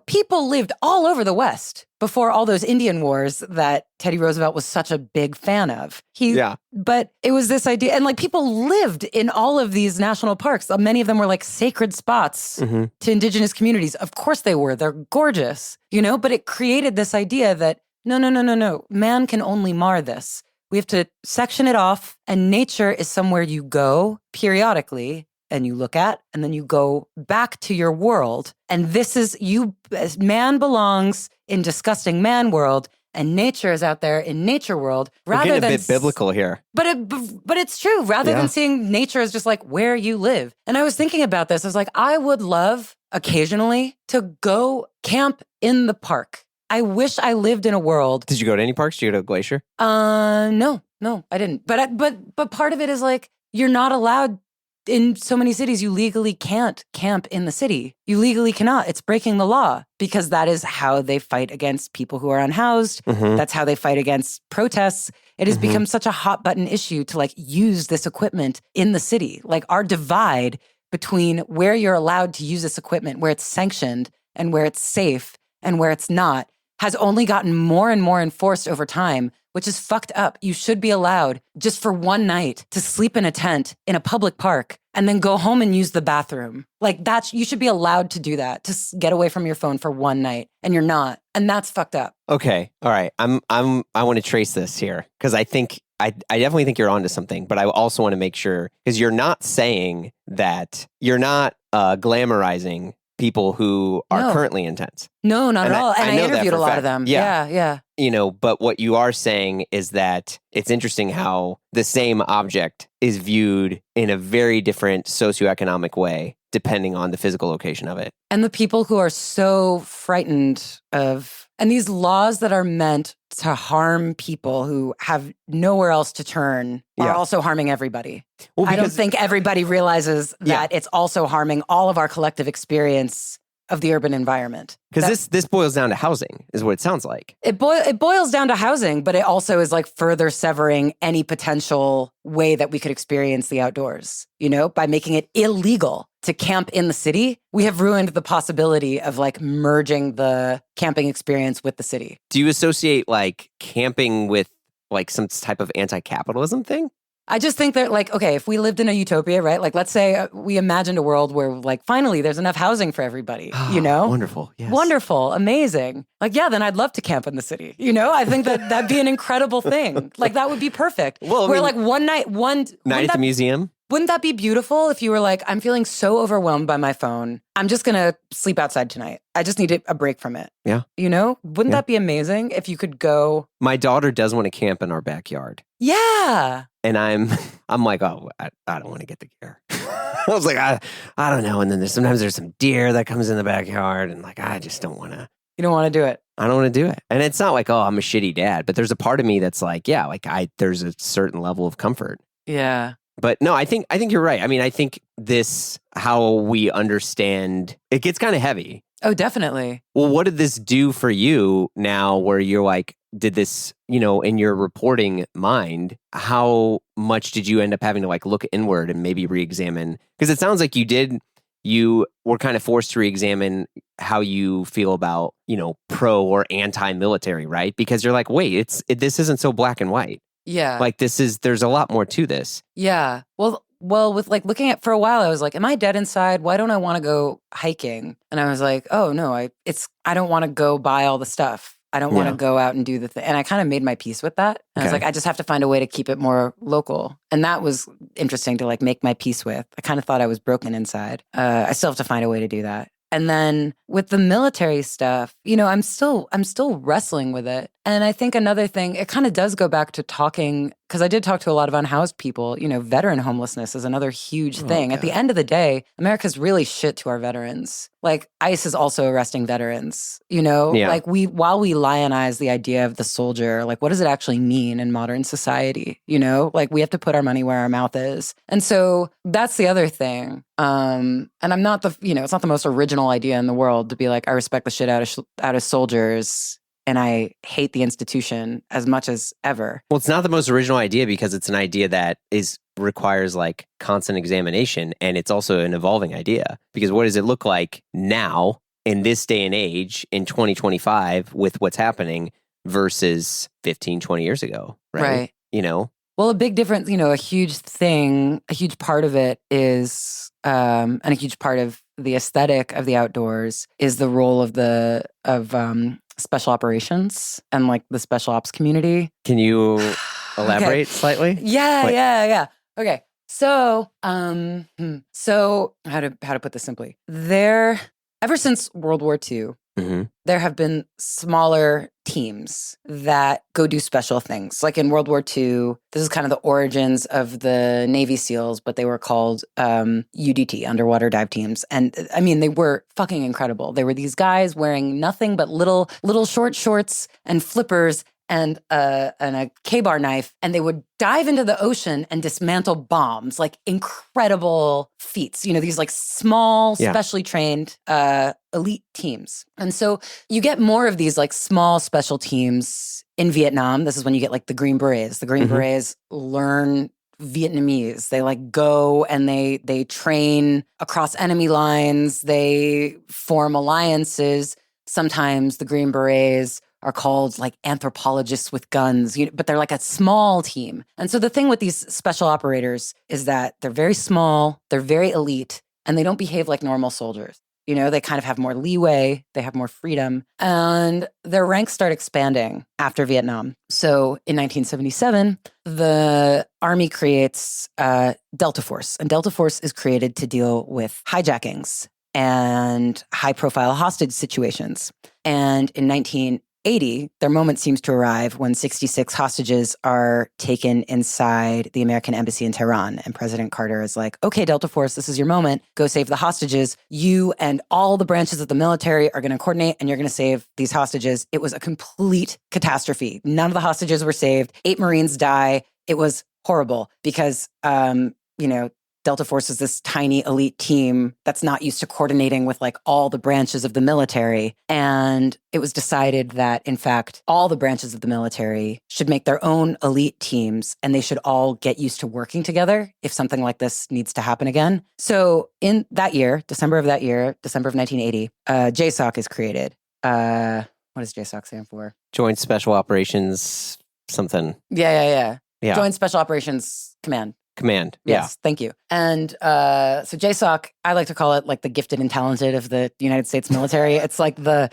people lived all over the West before all those Indian wars that Teddy Roosevelt was such a big fan of. But it was this idea, and like people lived in all of these national parks. Many of them were like sacred spots Mm-hmm. to indigenous communities. Of course they were. They're gorgeous, but it created this idea that no. Man can only mar this. We have to section it off, and nature is somewhere you go periodically and you look at, and then you go back to your world. And this is man belongs in disgusting man world, and nature is out there in nature world. We're getting a bit biblical here. But it's true. Rather than seeing nature as just like where you live. And I was thinking about this. I was like, I would love occasionally to go camp in the park. I wish I lived in a world. Did you go to any parks? Did you go to Glacier? No, I didn't. But part of it is like, you're not allowed. In so many cities, you legally can't camp in the city. You legally cannot. It's breaking the law because that is how they fight against people who are unhoused. Mm-hmm. That's how they fight against protests. It has become such a hot button issue to like use this equipment in the city. Like our divide between where you're allowed to use this equipment, where it's sanctioned and where it's safe and where it's not, has only gotten more and more enforced over time, which is fucked up. You should be allowed just for one night to sleep in a tent in a public park and then go home and use the bathroom. Like you should be allowed to do that, to get away from your phone for one night, and you're not. And that's fucked up. Okay. All right. I want to trace this here because I definitely think you're onto something, but I also want to make sure because you're not saying that you're not glamorizing people who are currently intense. No, not at all. And I interviewed a lot of them. Yeah. Yeah. But what you are saying is that it's interesting how the same object is viewed in a very different socioeconomic way, depending on the physical location of it. And the people who are so frightened of, and these laws that are meant to harm people who have nowhere else to turn are also harming everybody. Well, I don't think everybody realizes that it's also harming all of our collective experience of the urban environment. Because this boils down to housing, is what it sounds like. It boils down to housing, but it also is like further severing any potential way that we could experience the outdoors. By making it illegal to camp in the city, we have ruined the possibility of like merging the camping experience with the city. Do you associate like camping with like some type of anti-capitalism thing? I just think that, like, okay, if we lived in a utopia, right? Like, let's say we imagined a world where, like, finally there's enough housing for everybody, Wonderful. Yes. Wonderful. Amazing. Like, yeah, then I'd love to camp in the city. I think that'd be an incredible thing. Like, that would be perfect. Well, like one night at the museum. Wouldn't that be beautiful if you were like, I'm feeling so overwhelmed by my phone. I'm just going to sleep outside tonight. I just need a break from it. Yeah. Wouldn't that be amazing if you could go? My daughter does want to camp in our backyard. Yeah. And I'm like, oh, I don't want to get the gear. I was like, I don't know. And then sometimes there's some deer that comes in the backyard. And like, I just don't want to. You don't want to do it. I don't want to do it. And it's not like, oh, I'm a shitty dad. But there's a part of me that's like, yeah, like there's a certain level of comfort. Yeah. But no, I think you're right. I mean, I think how we understand, it gets kind of heavy. Oh, definitely. Well, what did this do for you now where you're like, did this, in your reporting mind, how much did you end up having to like look inward and maybe re-examine? Because it sounds like you were kind of forced to re-examine how you feel about, pro or anti-military, right? Because you're like, wait, this isn't so black and white. Yeah. Like there's a lot more to this. Yeah. Well, with like looking at, for a while, I was like, am I dead inside? Why don't I want to go hiking? And I was like, oh no, I don't want to go buy all the stuff. I don't want to go out and do the thing. And I kind of made my peace with that. And I was like, I just have to find a way to keep it more local. And that was interesting to like make my peace with. I kind of thought I was broken inside. I still have to find a way to do that. And then with the military stuff, I'm still wrestling with it. And I think another thing, it kind of does go back to talking, because I did talk to a lot of unhoused people. Veteran homelessness is another huge thing. At the end of the day, America's really shit to our veterans. Like ICE is also arresting veterans, like while we lionize the idea of the soldier, like what does it actually mean in modern society? Like we have to put our money where our mouth is. And so that's the other thing. And I'm not it's not the most original idea in the world to be like, I respect the shit out of soldiers and I hate the institution as much as ever. Well, it's not the most original idea because it's an idea that requires like constant examination, and it's also an evolving idea. Because what does it look like now in this day and age in 2025 with what's happening versus 15, 20 years ago, right? Well, a big difference, a huge thing, a huge part of it is, and a huge part of the aesthetic of the outdoors is the role of special operations and like the special ops community. Can you elaborate slightly? Yeah. Okay. So, so how to put this simply? Ever since World War II, there have been smaller teams that go do special things. Like in World War II, this is kind of the origins of the Navy SEALs, but they were called UDT, underwater dive teams. And I mean, they were fucking incredible. They were these guys wearing nothing but little short shorts and flippers and a K-bar knife, and they would dive into the ocean and dismantle bombs, like incredible feats. These like small, specially trained elite teams. And so you get more of these like small special teams in Vietnam. This is when you get like the Green Berets. The Green Berets learn Vietnamese. They like go and they train across enemy lines. They form alliances. Sometimes the Green Berets are called like anthropologists with guns, but they're like a small team. And so the thing with these special operators is that they're very small, they're very elite, and they don't behave like normal soldiers. They kind of have more leeway, they have more freedom, and their ranks start expanding after Vietnam. So in 1977, the Army creates Delta Force, and Delta Force is created to deal with hijackings and high-profile hostage situations. And in 1980, their moment seems to arrive when 66 hostages are taken inside the American embassy in Tehran. And President Carter is like, okay, Delta Force, this is your moment. Go save the hostages. You and all the branches of the military are going to coordinate and you're going to save these hostages. It was a complete catastrophe. None of the hostages were saved. 8 Marines die. It was horrible because, Delta Force is this tiny elite team that's not used to coordinating with like all the branches of the military. And it was decided that, in fact, all the branches of the military should make their own elite teams and they should all get used to working together if something like this needs to happen again. So in that year, December of 1980, JSOC is created. What does JSOC stand for? Joint Special Operations something. Yeah. Joint Special Operations Command. Command. Yes, thank you. And so JSOC, I like to call it like the gifted and talented of the United States military. It's like the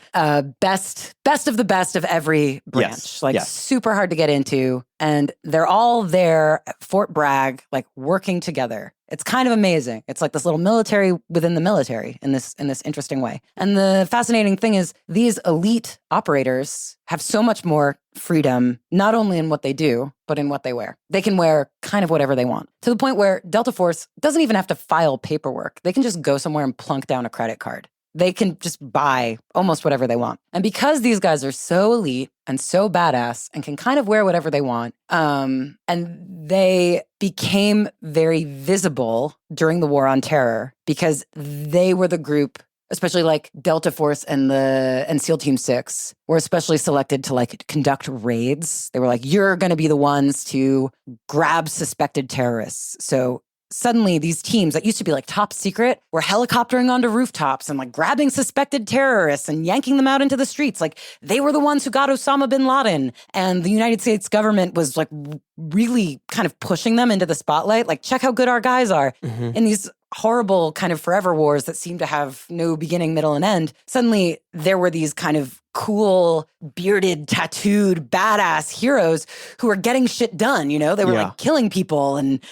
best of the best of every branch. Super hard to get into. And they're all there at Fort Bragg, like working together. It's kind of amazing. It's like this little military within the military in this interesting way. And the fascinating thing is these elite operators have so much more freedom, not only in what they do, but in what they wear. They can wear kind of whatever they want, to the point where Delta Force doesn't even have to file paperwork. They can just go somewhere and plunk down a credit card. They can just buy almost whatever they want. And because these guys are so elite and so badass and can kind of wear whatever they want, and they became very visible during the War on Terror because they were the group, especially like Delta Force and SEAL Team 6 were especially selected to like conduct raids. They were like, you're going to be the ones to grab suspected terrorists. So suddenly these teams that used to be like top secret were helicoptering onto rooftops and like grabbing suspected terrorists and yanking them out into the streets. Like they were the ones who got Osama bin Laden, and the United States government was like really kind of pushing them into the spotlight. Like, check how good our guys are in these horrible kind of forever wars that seem to have no beginning, middle, and end. Suddenly there were these kind of cool, bearded, tattooed, badass heroes who were getting shit done. They were like killing people and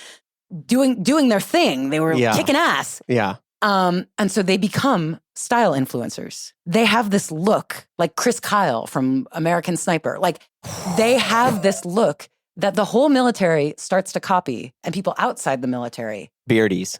doing their thing. They were kicking ass. Yeah. And so they become style influencers. They have this look like Chris Kyle from American Sniper. Like they have this look that the whole military starts to copy, and people outside the military. Beardies,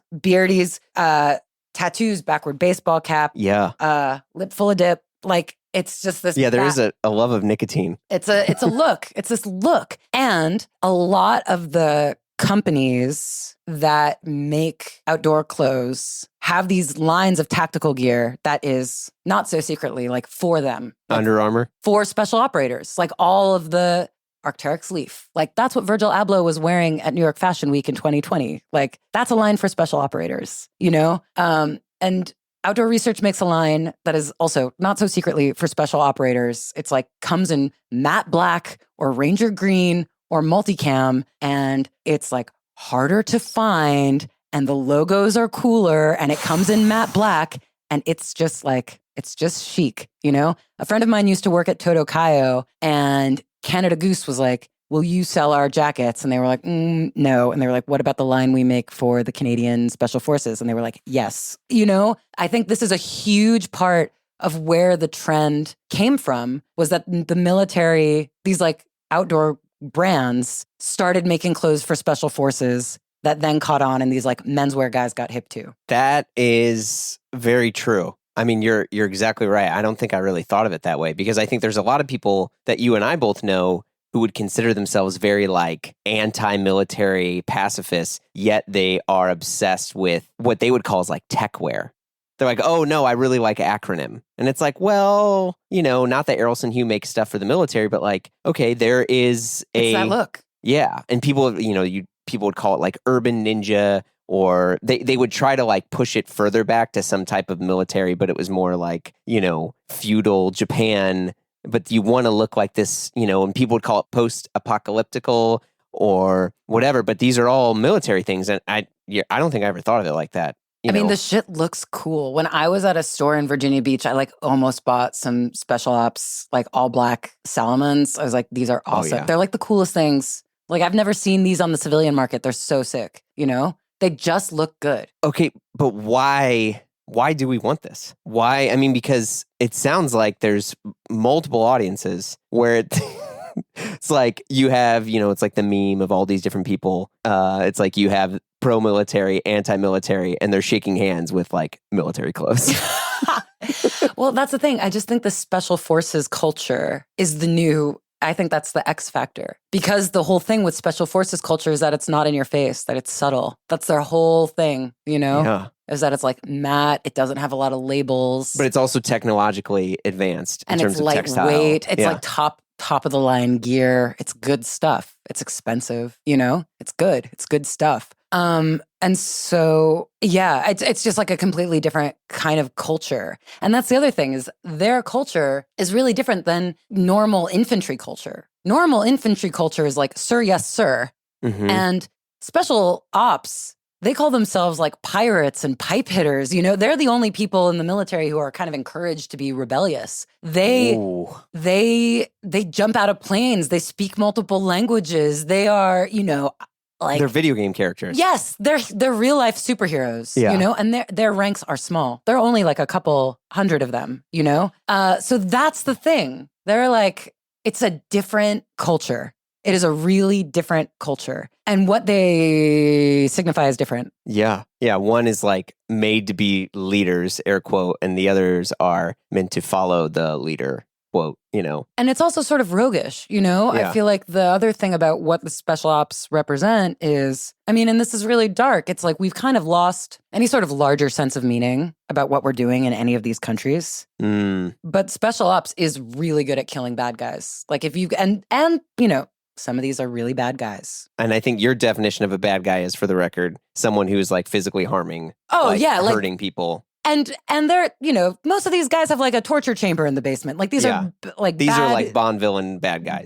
tattoos, backward baseball cap. Yeah. Lip full of dip. Like it's just this. Yeah, there is a love of nicotine. It's a look. It's this look. And a lot of the companies that make outdoor clothes have these lines of tactical gear that is not so secretly like for them. Like Under Armour. For special operators. Like all of the Arc'teryx Leaf. Like that's what Virgil Abloh was wearing at New York Fashion Week in 2020. Like that's a line for special operators, And Outdoor Research makes a line that is also not so secretly for special operators. It's like comes in matte black or Ranger green or multicam, and it's like harder to find, and the logos are cooler, and it comes in matte black, and it's just chic, A friend of mine used to work at Toto Kayo, and Canada Goose was like, will you sell our jackets? And they were like, no. And they were like, what about the line we make for the Canadian Special Forces? And they were like, yes. I think this is a huge part of where the trend came from, was that the military, these like outdoor brands started making clothes for special forces that then caught on, and these like menswear guys got hip to. That is very true. I mean, you're exactly right. I don't think I really thought of it that way, because I think there's a lot of people that you and I both know who would consider themselves very like anti-military pacifists, yet they are obsessed with what they would call as like tech wear. They're like, oh no, I really like acronym. And it's like, well, not that Errolson Hugh makes stuff for the military, but like, okay, there is it's that look. Yeah. And people, people would call it like urban ninja, or they would try to like push it further back to some type of military, but it was more like, feudal Japan but you want to look like this, and people would call it post-apocalyptical or whatever, but these are all military things. And I don't think I ever thought of it like that. I mean, the shit looks cool. When I was at a store in Virginia Beach, I like almost bought some special ops, like all black Salomons. I was like, these are awesome. yeah. They're like the coolest things. Like I've never seen these on the civilian market. They're so sick, They just look good. Okay, but why do we want this? Why? I mean, because it sounds like there's multiple audiences where it's like you have, it's like the meme of all these different people. It's like you have pro-military, anti-military, and they're shaking hands with like military clothes. Well, that's the thing. I just think the special forces culture is the new, I think that's the X factor. Because the whole thing with special forces culture is that it's not in your face, that it's subtle. That's their whole thing, Yeah. Is that it's like matte, it doesn't have a lot of labels. But it's also technologically advanced in and terms it's of textile. lightweight. It's Yeah. like top of the line gear. It's good stuff. It's expensive, It's good. It's good stuff. And so, yeah, it's just like a completely different kind of culture. And that's the other thing is their culture is really different than normal infantry culture. Normal infantry culture is like, sir, yes, sir. Mhm. And special ops, they call themselves like pirates and pipe hitters. They're the only people in the military who are kind of encouraged to be rebellious. Ooh. They jump out of planes. They speak multiple languages. They are, like They're video game characters. yes, they're real life superheroes. Yeah. And their ranks are small. There are only like a couple hundred of them. So that's the thing. They're like it's a different culture. It is a really different culture. And what they signify is different. Yeah. Yeah. One is like made to be leaders, air quote, and the others are meant to follow the leader, quote, And it's also sort of roguish, Yeah. I feel like the other thing about what the special ops represent is, and this is really dark. It's like we've kind of lost any sort of larger sense of meaning about what we're doing in any of these countries. But special ops is really good at killing bad guys. Like if you, and some of these are really bad guys. And I think your definition of a bad guy is, for the record, someone who is like physically harming, hurting people. And they're, most of these guys have like a torture chamber in the basement. Like these Yeah. are These are like Bond villain bad guys.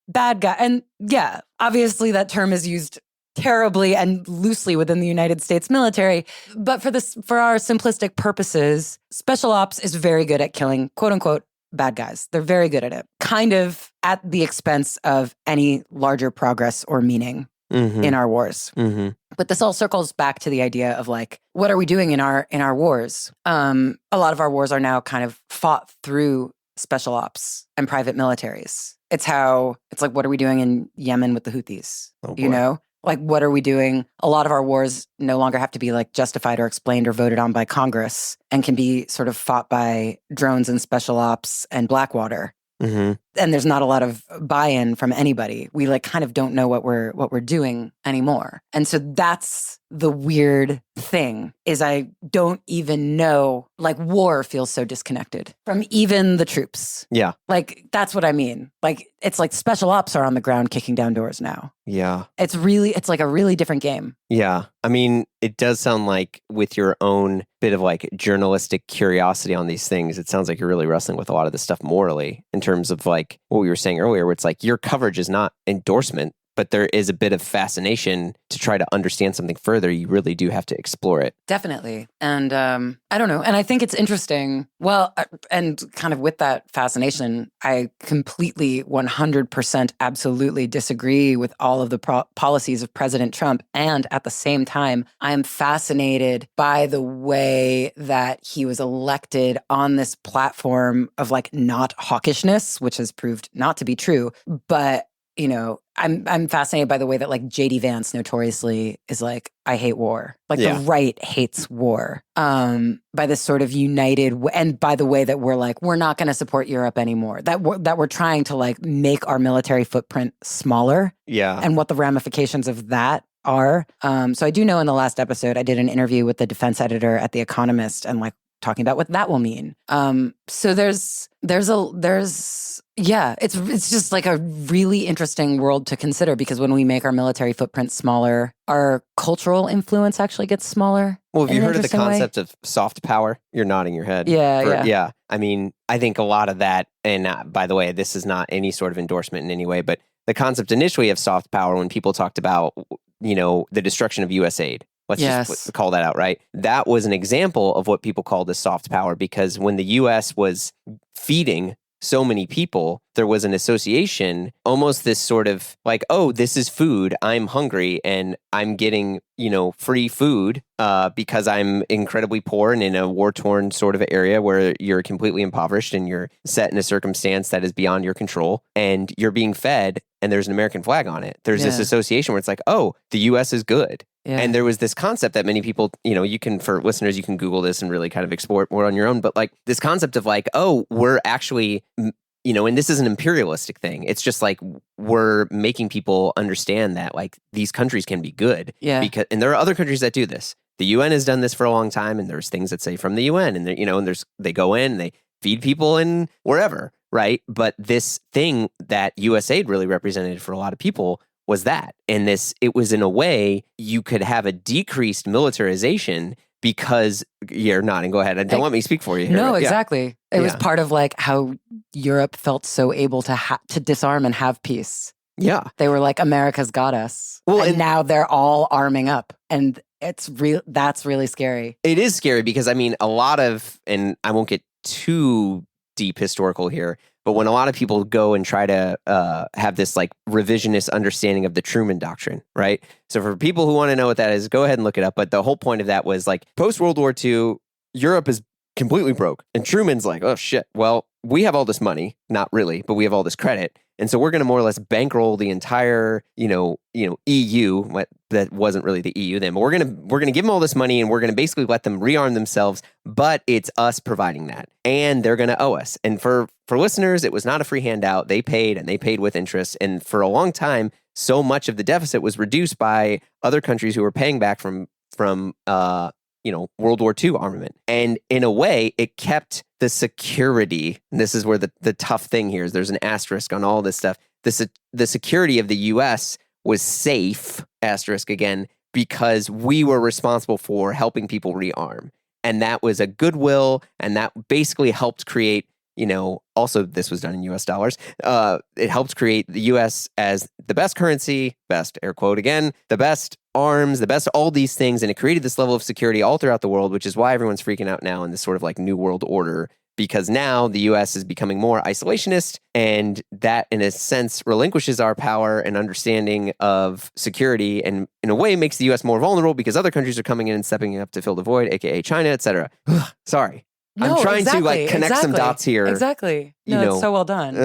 bad guy. And yeah, obviously that term is used terribly and loosely within the United States military. But for our simplistic purposes, special ops is very good at killing, quote unquote, bad guys. They're very good at it, kind of at the expense of any larger progress or meaning in our wars. Mm-hmm. But this all circles back to the idea of like, what are we doing in our wars? A lot of our wars are now kind of fought through special ops and private militaries. It's like, what are we doing in Yemen with the Houthis? Oh, boy. Like, what are we doing? A lot of our wars no longer have to be like justified or explained or voted on by Congress and can be sort of fought by drones and special ops and Blackwater. Mm-hmm. And there's not a lot of buy-in from anybody. We like kind of don't know what we're doing anymore. And so that's the weird thing is I don't even know, like war feels so disconnected from even the troops. Yeah. Like that's what I mean. Like it's like special ops are on the ground kicking down doors now. Yeah. It's like a really different game. Yeah. I mean, it does sound like with your own bit of like journalistic curiosity on these things, it sounds like you're really wrestling with a lot of this stuff morally in terms of like what we were saying earlier, where it's like your coverage is not endorsement, but there is a bit of fascination to try to understand something further. You really do have to explore it. Definitely. And I don't know. And I think it's interesting. Well, and kind of with that fascination, I completely 100% absolutely disagree with all of the policies of President Trump. And at the same time, I am fascinated by the way that he was elected on this platform of like not hawkishness, which has proved not to be true. But I'm fascinated by the way that like JD Vance notoriously is like, I hate war. Like the right hates war. By this sort of united, and by the way that we're like, we're not going to support Europe anymore. That we're trying to like make our military footprint smaller. Yeah. And what the ramifications of that are. So I do know in the last episode, I did an interview with the defense editor at The Economist, and like talking about what that will mean. So it's just like a really interesting world to consider, because when we make our military footprint smaller, our cultural influence actually gets smaller. Well, have you in an heard of the interesting way. concept of soft power? You're nodding your head. Yeah. I mean, I think a lot of that, and by the way, this is not any sort of endorsement in any way, but the concept initially of soft power, when people talked about, the destruction of U.S. aid. Let's just call that out, right? That was an example of what people called as soft power, because when the U.S. was feeding so many people, there was an association, almost this sort of like, oh, this is food. I'm hungry and I'm getting, free food because I'm incredibly poor and in a war-torn sort of area where you're completely impoverished and you're set in a circumstance that is beyond your control, and you're being fed and there's an American flag on it. There's this association where it's like, oh, the U.S. is good. Yeah. And there was this concept that many people, you can, for listeners, you can Google this and really kind of explore it more on your own. But like this concept of like, oh, we're actually, and this is an imperialistic thing. It's just like we're making people understand that like these countries can be good. Yeah. And there are other countries that do this. The UN has done this for a long time, and there's things that say from the UN, and and they go in and they feed people in wherever, right? But this thing that USAID really represented for a lot of people was that. And it was in a way you could have a decreased militarization because you're nodding. Go ahead. Don't let me speak for you here. No, exactly. It was part of like how Europe felt so able to disarm and have peace. Yeah. They were like, America's got us. Well, and now they're all arming up. And it's real. That's really scary. It is scary because, I mean, a lot of, and I won't get too deep historical here, but when a lot of people go and try to have this like revisionist understanding of the Truman Doctrine, right? So for people who want to know what that is, go ahead and look it up. But the whole point of that was like post-World War II, Europe is completely broke. And Truman's like, oh shit, well, we have all this money, not really, but we have all this credit. And so we're going to more or less bankroll the entire, EU. That wasn't really the EU then, but we're going to give them all this money, and we're going to basically let them rearm themselves. But it's us providing that, and they're going to owe us. And for listeners, it was not a free handout. They paid, and they paid with interest. And for a long time, so much of the deficit was reduced by other countries who were paying back from World War II armament. And in a way, it kept the security. And this is where the tough thing here is. There's an asterisk on all this stuff. The security of the U.S. was safe, asterisk again, because we were responsible for helping people rearm. And that was a goodwill, and that basically helped create, also this was done in U.S. dollars. It helped create the U.S. as the best currency, best, air quote again, the best arms, the best all these things. And it created this level of security all throughout the world, which is why everyone's freaking out now in this sort of like new world order, because now the U.S. is becoming more isolationist, and that in a sense relinquishes our power and understanding of security, and in a way makes the U.S. more vulnerable because other countries are coming in and stepping up to fill the void, aka China, etc. Sorry. No, I'm trying to like connect some dots here. Exactly. No, it's so well done.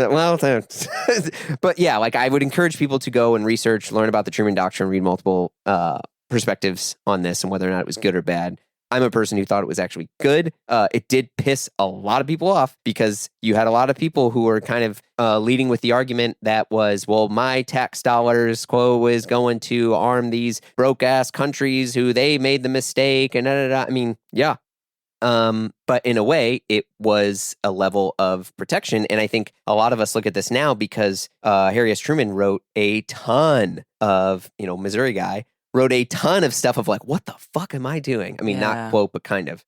But yeah, like I would encourage people to go and research, learn about the Truman Doctrine, read multiple perspectives on this and whether or not it was good or bad. I'm a person who thought it was actually good. It did piss a lot of people off because you had a lot of people who were kind of leading with the argument that was, well, my tax dollars, quo, is going to arm these broke ass countries who they made the mistake and I mean, yeah. But in a way, it was a level of protection. And I think a lot of us look at this now because Harry S. Truman wrote a ton of, Missouri guy, wrote a ton of stuff of like, what the fuck am I doing? I mean, not quote, but kind of.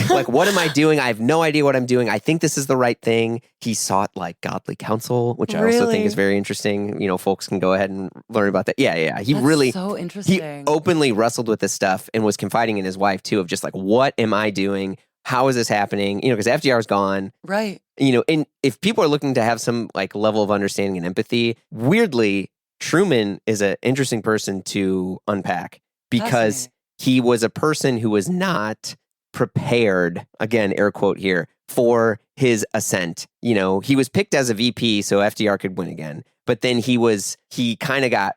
Like, what am I doing? I have no idea what I'm doing. I think this is the right thing. He sought like godly counsel, which I also think is very interesting. Folks can go ahead and learn about that. Yeah. That's so interesting. He openly wrestled with this stuff and was confiding in his wife too, of just like, what am I doing? How is this happening? Because FDR is gone. Right. And if people are looking to have some like level of understanding and empathy, weirdly, Truman is an interesting person to unpack because he was a person who was not prepared, again, air quote here, for his ascent. He was picked as a VP so FDR could win again. But then FDR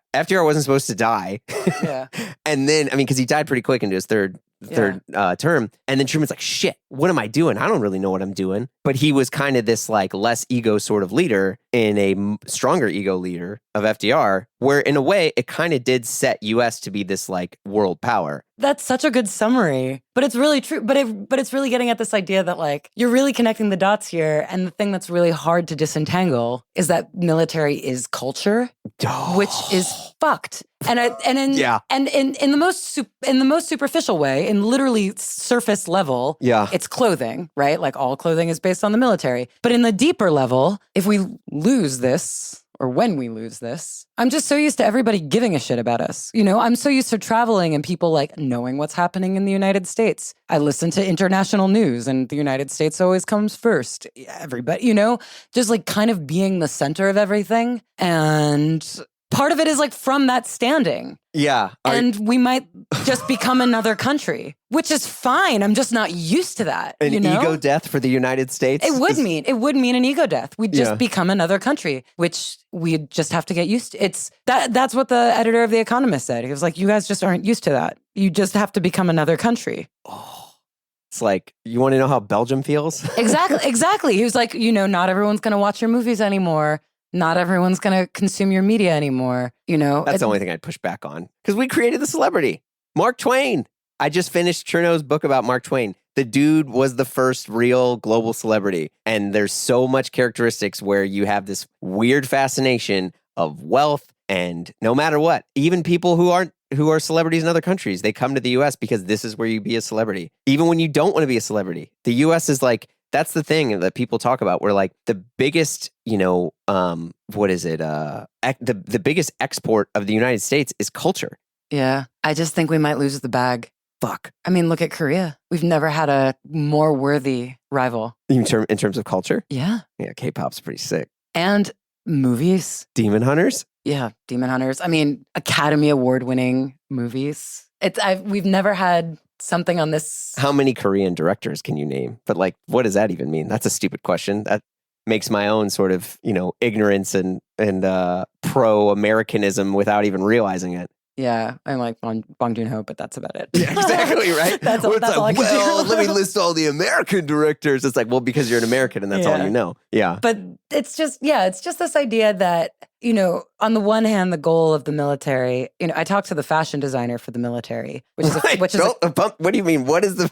wasn't supposed to die. Yeah. And then, because he died pretty quick into his third term. And then Truman's like, shit, what am I doing? I don't really know what I'm doing. But he was kind of this like less ego sort of leader in a stronger ego leader of FDR, where in a way it kind of did set US to be this like world power. That's such a good summary, but it's really true. But it's really getting at this idea that like you're really connecting the dots here, and the thing that's really hard to disentangle is that military is culture, which is fucked. And in the most superficial way, in literally surface level, it's clothing, right? Like all clothing is based on the military. But in the deeper level, if we lose this, or when we lose this, I'm just so used to everybody giving a shit about us. You know, I'm so used to traveling and people like knowing what's happening in the United States. I listen to international news and the United States always comes first. Everybody, you know, just like kind of being the center of everything. And part of it is like from that standing. Yeah. And we might just become another country, which is fine. I'm just not used to that. An ego ego death for the United States? It would mean an ego death. We'd just become another country, which we'd just have to get used to. That's what the editor of The Economist said. He was like, you guys just aren't used to that. You just have to become another country. Oh, it's like, you want to know how Belgium feels? Exactly. He was like, you know, not everyone's going to watch your movies anymore. Not everyone's going to consume your media anymore, you know? That's the only thing I'd push back on. Because we created the celebrity. Mark Twain. I just finished Cherno's book about Mark Twain. The dude was the first real global celebrity. And there's so much characteristics where you have this weird fascination of wealth. And no matter what, even people who are celebrities in other countries, they come to the US because this is where you be a celebrity. Even when you don't want to be a celebrity. The US is like, that's the thing that people talk about. Where like the biggest, you know, what is it? The biggest export of the United States is culture. Yeah, I just think we might lose the bag. Fuck. I mean, look at Korea. We've never had a more worthy rival. In terms of culture? Yeah. Yeah, K-pop's pretty sick. And movies. Demon Hunters? Yeah, Demon Hunters. I mean, Academy Award-winning movies. We've never had something on this. How many Korean directors can you name? But like, what does that even mean? That's a stupid question. That makes my own sort of, you know, ignorance and pro-Americanism without even realizing it. Yeah, I'm like Bong Joon-ho, but that's about it. Yeah, exactly, right? that's all I can do. Let me list all the American directors. It's like, well, because you're an American and that's all you know. Yeah. But it's just this idea that, you know, on the one hand, the goal of the military, you know, I talked to the fashion designer for the military, what do you mean? What is the...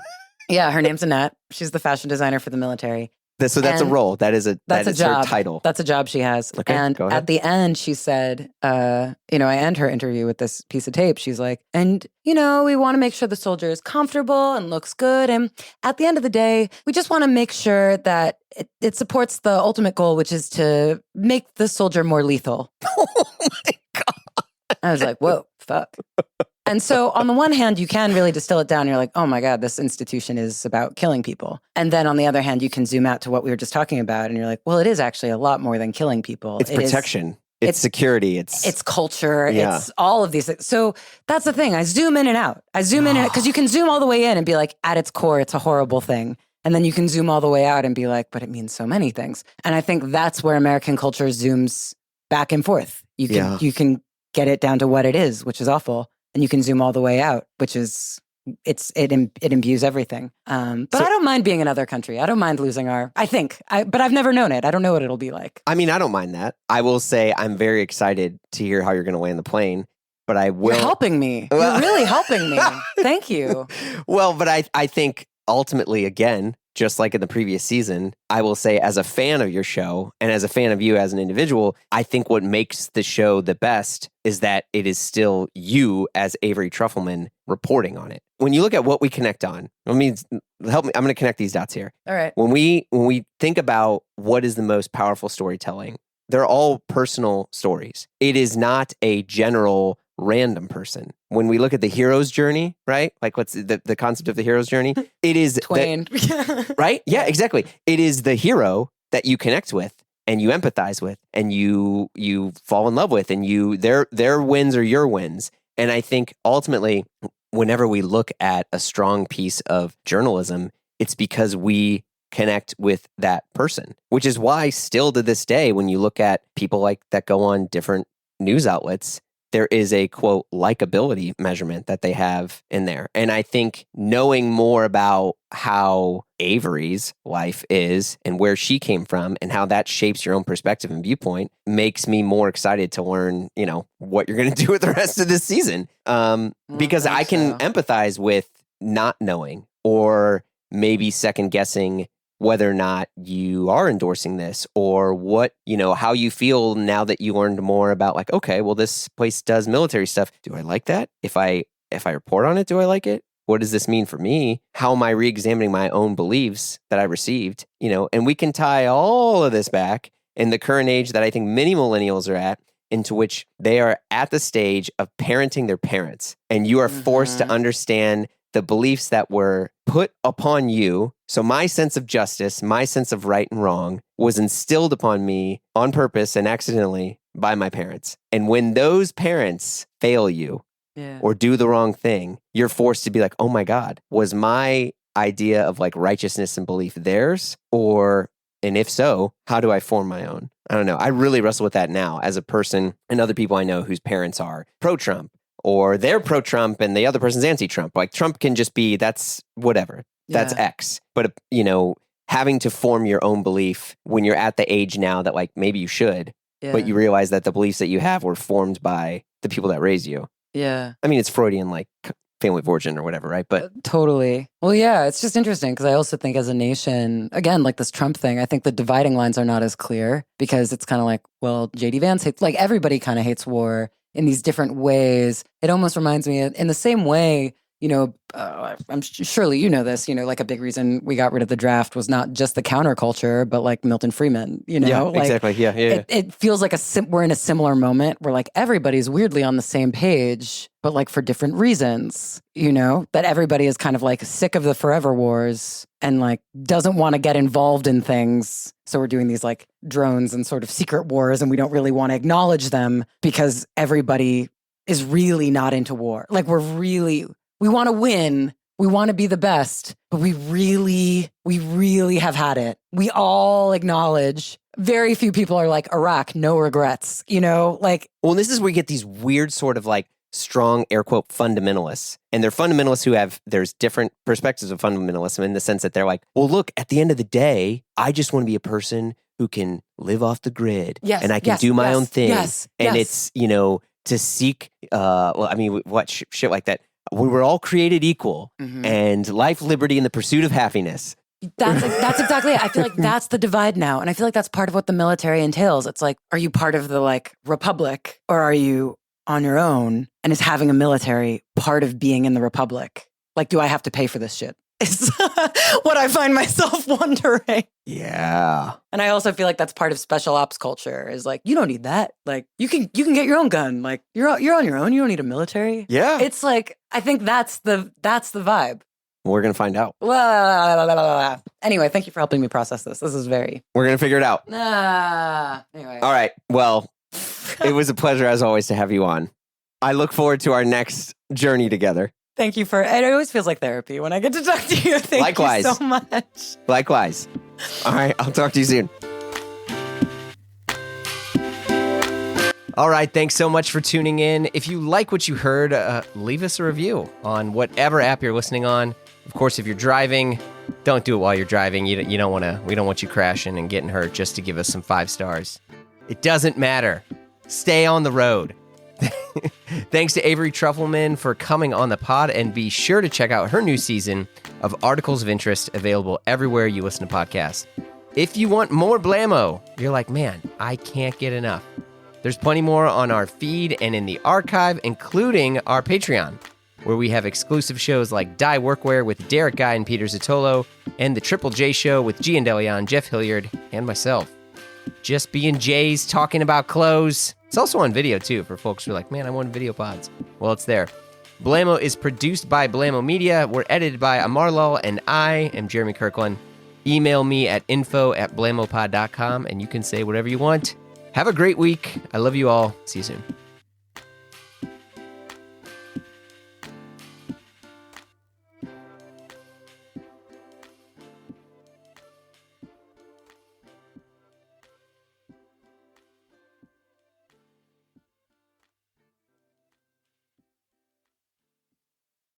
Yeah, her name's Annette. She's the fashion designer for the military. So that's a role. That is a job. Her title. That's a job she has. Okay, and go ahead. At the end, she said, you know, I end her interview with this piece of tape. She's like, and, you know, we want to make sure the soldier is comfortable and looks good. And at the end of the day, we just want to make sure that it supports the ultimate goal, which is to make the soldier more lethal. Oh my God. I was like, whoa, fuck. And so on the one hand, you can really distill it down. You're like, oh my God, this institution is about killing people. And then on the other hand, you can zoom out to what we were just talking about. And you're like, well, it is actually a lot more than killing people. It's protection. It's security. It's culture. Yeah. It's all of these things. So that's the thing. I zoom in and out. Because you can zoom all the way in and be like, at its core, it's a horrible thing. And then you can zoom all the way out and be like, but it means so many things. And I think that's where American culture zooms back and forth. You can get it down to what it is, which is awful. And you can zoom all the way out, which is, it imbues everything. But I don't mind being another country. I don't mind losing but I've never known it. I don't know what it'll be like. I mean, I don't mind that. I will say I'm very excited to hear how you're going to land the plane, but I will. You're helping me. You're really helping me. Thank you. Well, but I think ultimately, again, just like in the previous season, I will say as a fan of your show and as a fan of you as an individual, I think what makes the show the best is that it is still you as Avery Trufelman reporting on it. When you look at what we connect on, help me. I'm going to connect these dots here. All right. When we think about what is the most powerful storytelling, they're all personal stories. It is not a general random person. When we look at the hero's journey, right? Like what's the concept of the hero's journey? It is Twain. Right? Yeah, exactly. It is the hero that you connect with and you empathize with and you fall in love with and their wins are your wins. And I think ultimately, whenever we look at a strong piece of journalism, it's because we connect with that person, which is why still to this day, when you look at people like that go on different news outlets, there is a quote likability measurement that they have in there. And I think knowing more about how Avery's life is and where she came from and how that shapes your own perspective and viewpoint makes me more excited to learn, what you're going to do with the rest of this season. Because I can empathize with not knowing or maybe second guessing whether or not you are endorsing this or what, how you feel now that you learned more about like, okay, well, this place does military stuff. Do I like that? If I report on it, do I like it? What does this mean for me? How am I re-examining my own beliefs that I received? And we can tie all of this back in the current age that I think many millennials are at, into which they are at the stage of parenting their parents. And you are forced to understand the beliefs that were put upon you. So my sense of justice, my sense of right and wrong was instilled upon me on purpose and accidentally by my parents. And when those parents fail you or do the wrong thing, you're forced to be like, oh my God, was my idea of like righteousness and belief theirs? And if so, how do I form my own? I don't know. I really wrestle with that now as a person and other people I know whose parents are pro-Trump. Or they're pro-Trump and the other person's anti-Trump. Like Trump can just be, that's whatever. That's X. But, having to form your own belief when you're at the age now that like maybe you should, but you realize that the beliefs that you have were formed by the people that raised you. Yeah. I mean, it's Freudian, like family of origin or whatever, right? But totally. Well, yeah, it's just interesting because I also think as a nation, again, like this Trump thing, I think the dividing lines are not as clear because it's kind of like, well, JD Vance hates, like everybody kind of hates war in these different ways. It almost reminds me in the same way, I'm surely you know this, like a big reason we got rid of the draft was not just the counterculture, but like Milton Friedman, Yeah, like, exactly. Yeah. It feels like we're in a similar moment where like everybody's weirdly on the same page, but like for different reasons, that everybody is kind of like sick of the forever wars and like doesn't want to get involved in things. So we're doing these like drones and sort of secret wars and we don't really want to acknowledge them because everybody is really not into war. Like we want to win. We want to be the best, but we really have had it. We all acknowledge. Very few people are like, Iraq, no regrets, like. Well, this is where you get these weird sort of like strong air quote fundamentalists. And they're fundamentalists there's different perspectives of fundamentalism in the sense that they're like, well, look, at the end of the day, I just want to be a person who can live off the grid and I can do my own thing. And it's, to seek, what shit like that. We were all created equal and life, liberty, and the pursuit of happiness. That's exactly it. I feel like that's the divide now. And I feel like that's part of what the military entails. It's like, are you part of the like republic or are you on your own? And is having a military part of being in the republic? Like, do I have to pay for this shit? Is what I find myself wondering. Yeah. And I also feel like that's part of special ops culture is like, you don't need that. Like you can get your own gun. Like you're on your own. You don't need a military. Yeah. It's like, I think that's the vibe. We're going to find out. Anyway, thank you for helping me process this. This is very... We're going to figure it out. Anyway. All right. Well, it was a pleasure as always to have you on. I look forward to our next journey together. Thank you for... It always feels like therapy when I get to talk to you. Thank you so much. Likewise. All right. I'll talk to you soon. All right, thanks so much for tuning in. If you like what you heard, leave us a review on whatever app you're listening on. Of course, if you're driving, don't do it while you're driving. We don't want you crashing and getting hurt just to give us some 5 stars. It doesn't matter. Stay on the road. Thanks to Avery Trufelman for coming on the pod, and be sure to check out her new season of Articles of Interest, available everywhere you listen to podcasts. If you want more Blamo, you're like, man, I can't get enough. There's plenty more on our feed and in the archive, including our Patreon, where we have exclusive shows like Die Workwear with Derek Guy and Peter Zitolo, and the Triple J Show with Gian DeLeon, Jeff Hilliard, and myself. Just being Jays talking about clothes. It's also on video, too, for folks who are like, man, I want video pods. Well, it's there. Blamo is produced by Blamo Media. We're edited by Amar Lal, and I am Jeremy Kirkland. Email me at info@blamopod.com, and you can say whatever you want. Have a great week. I love you all. See you soon.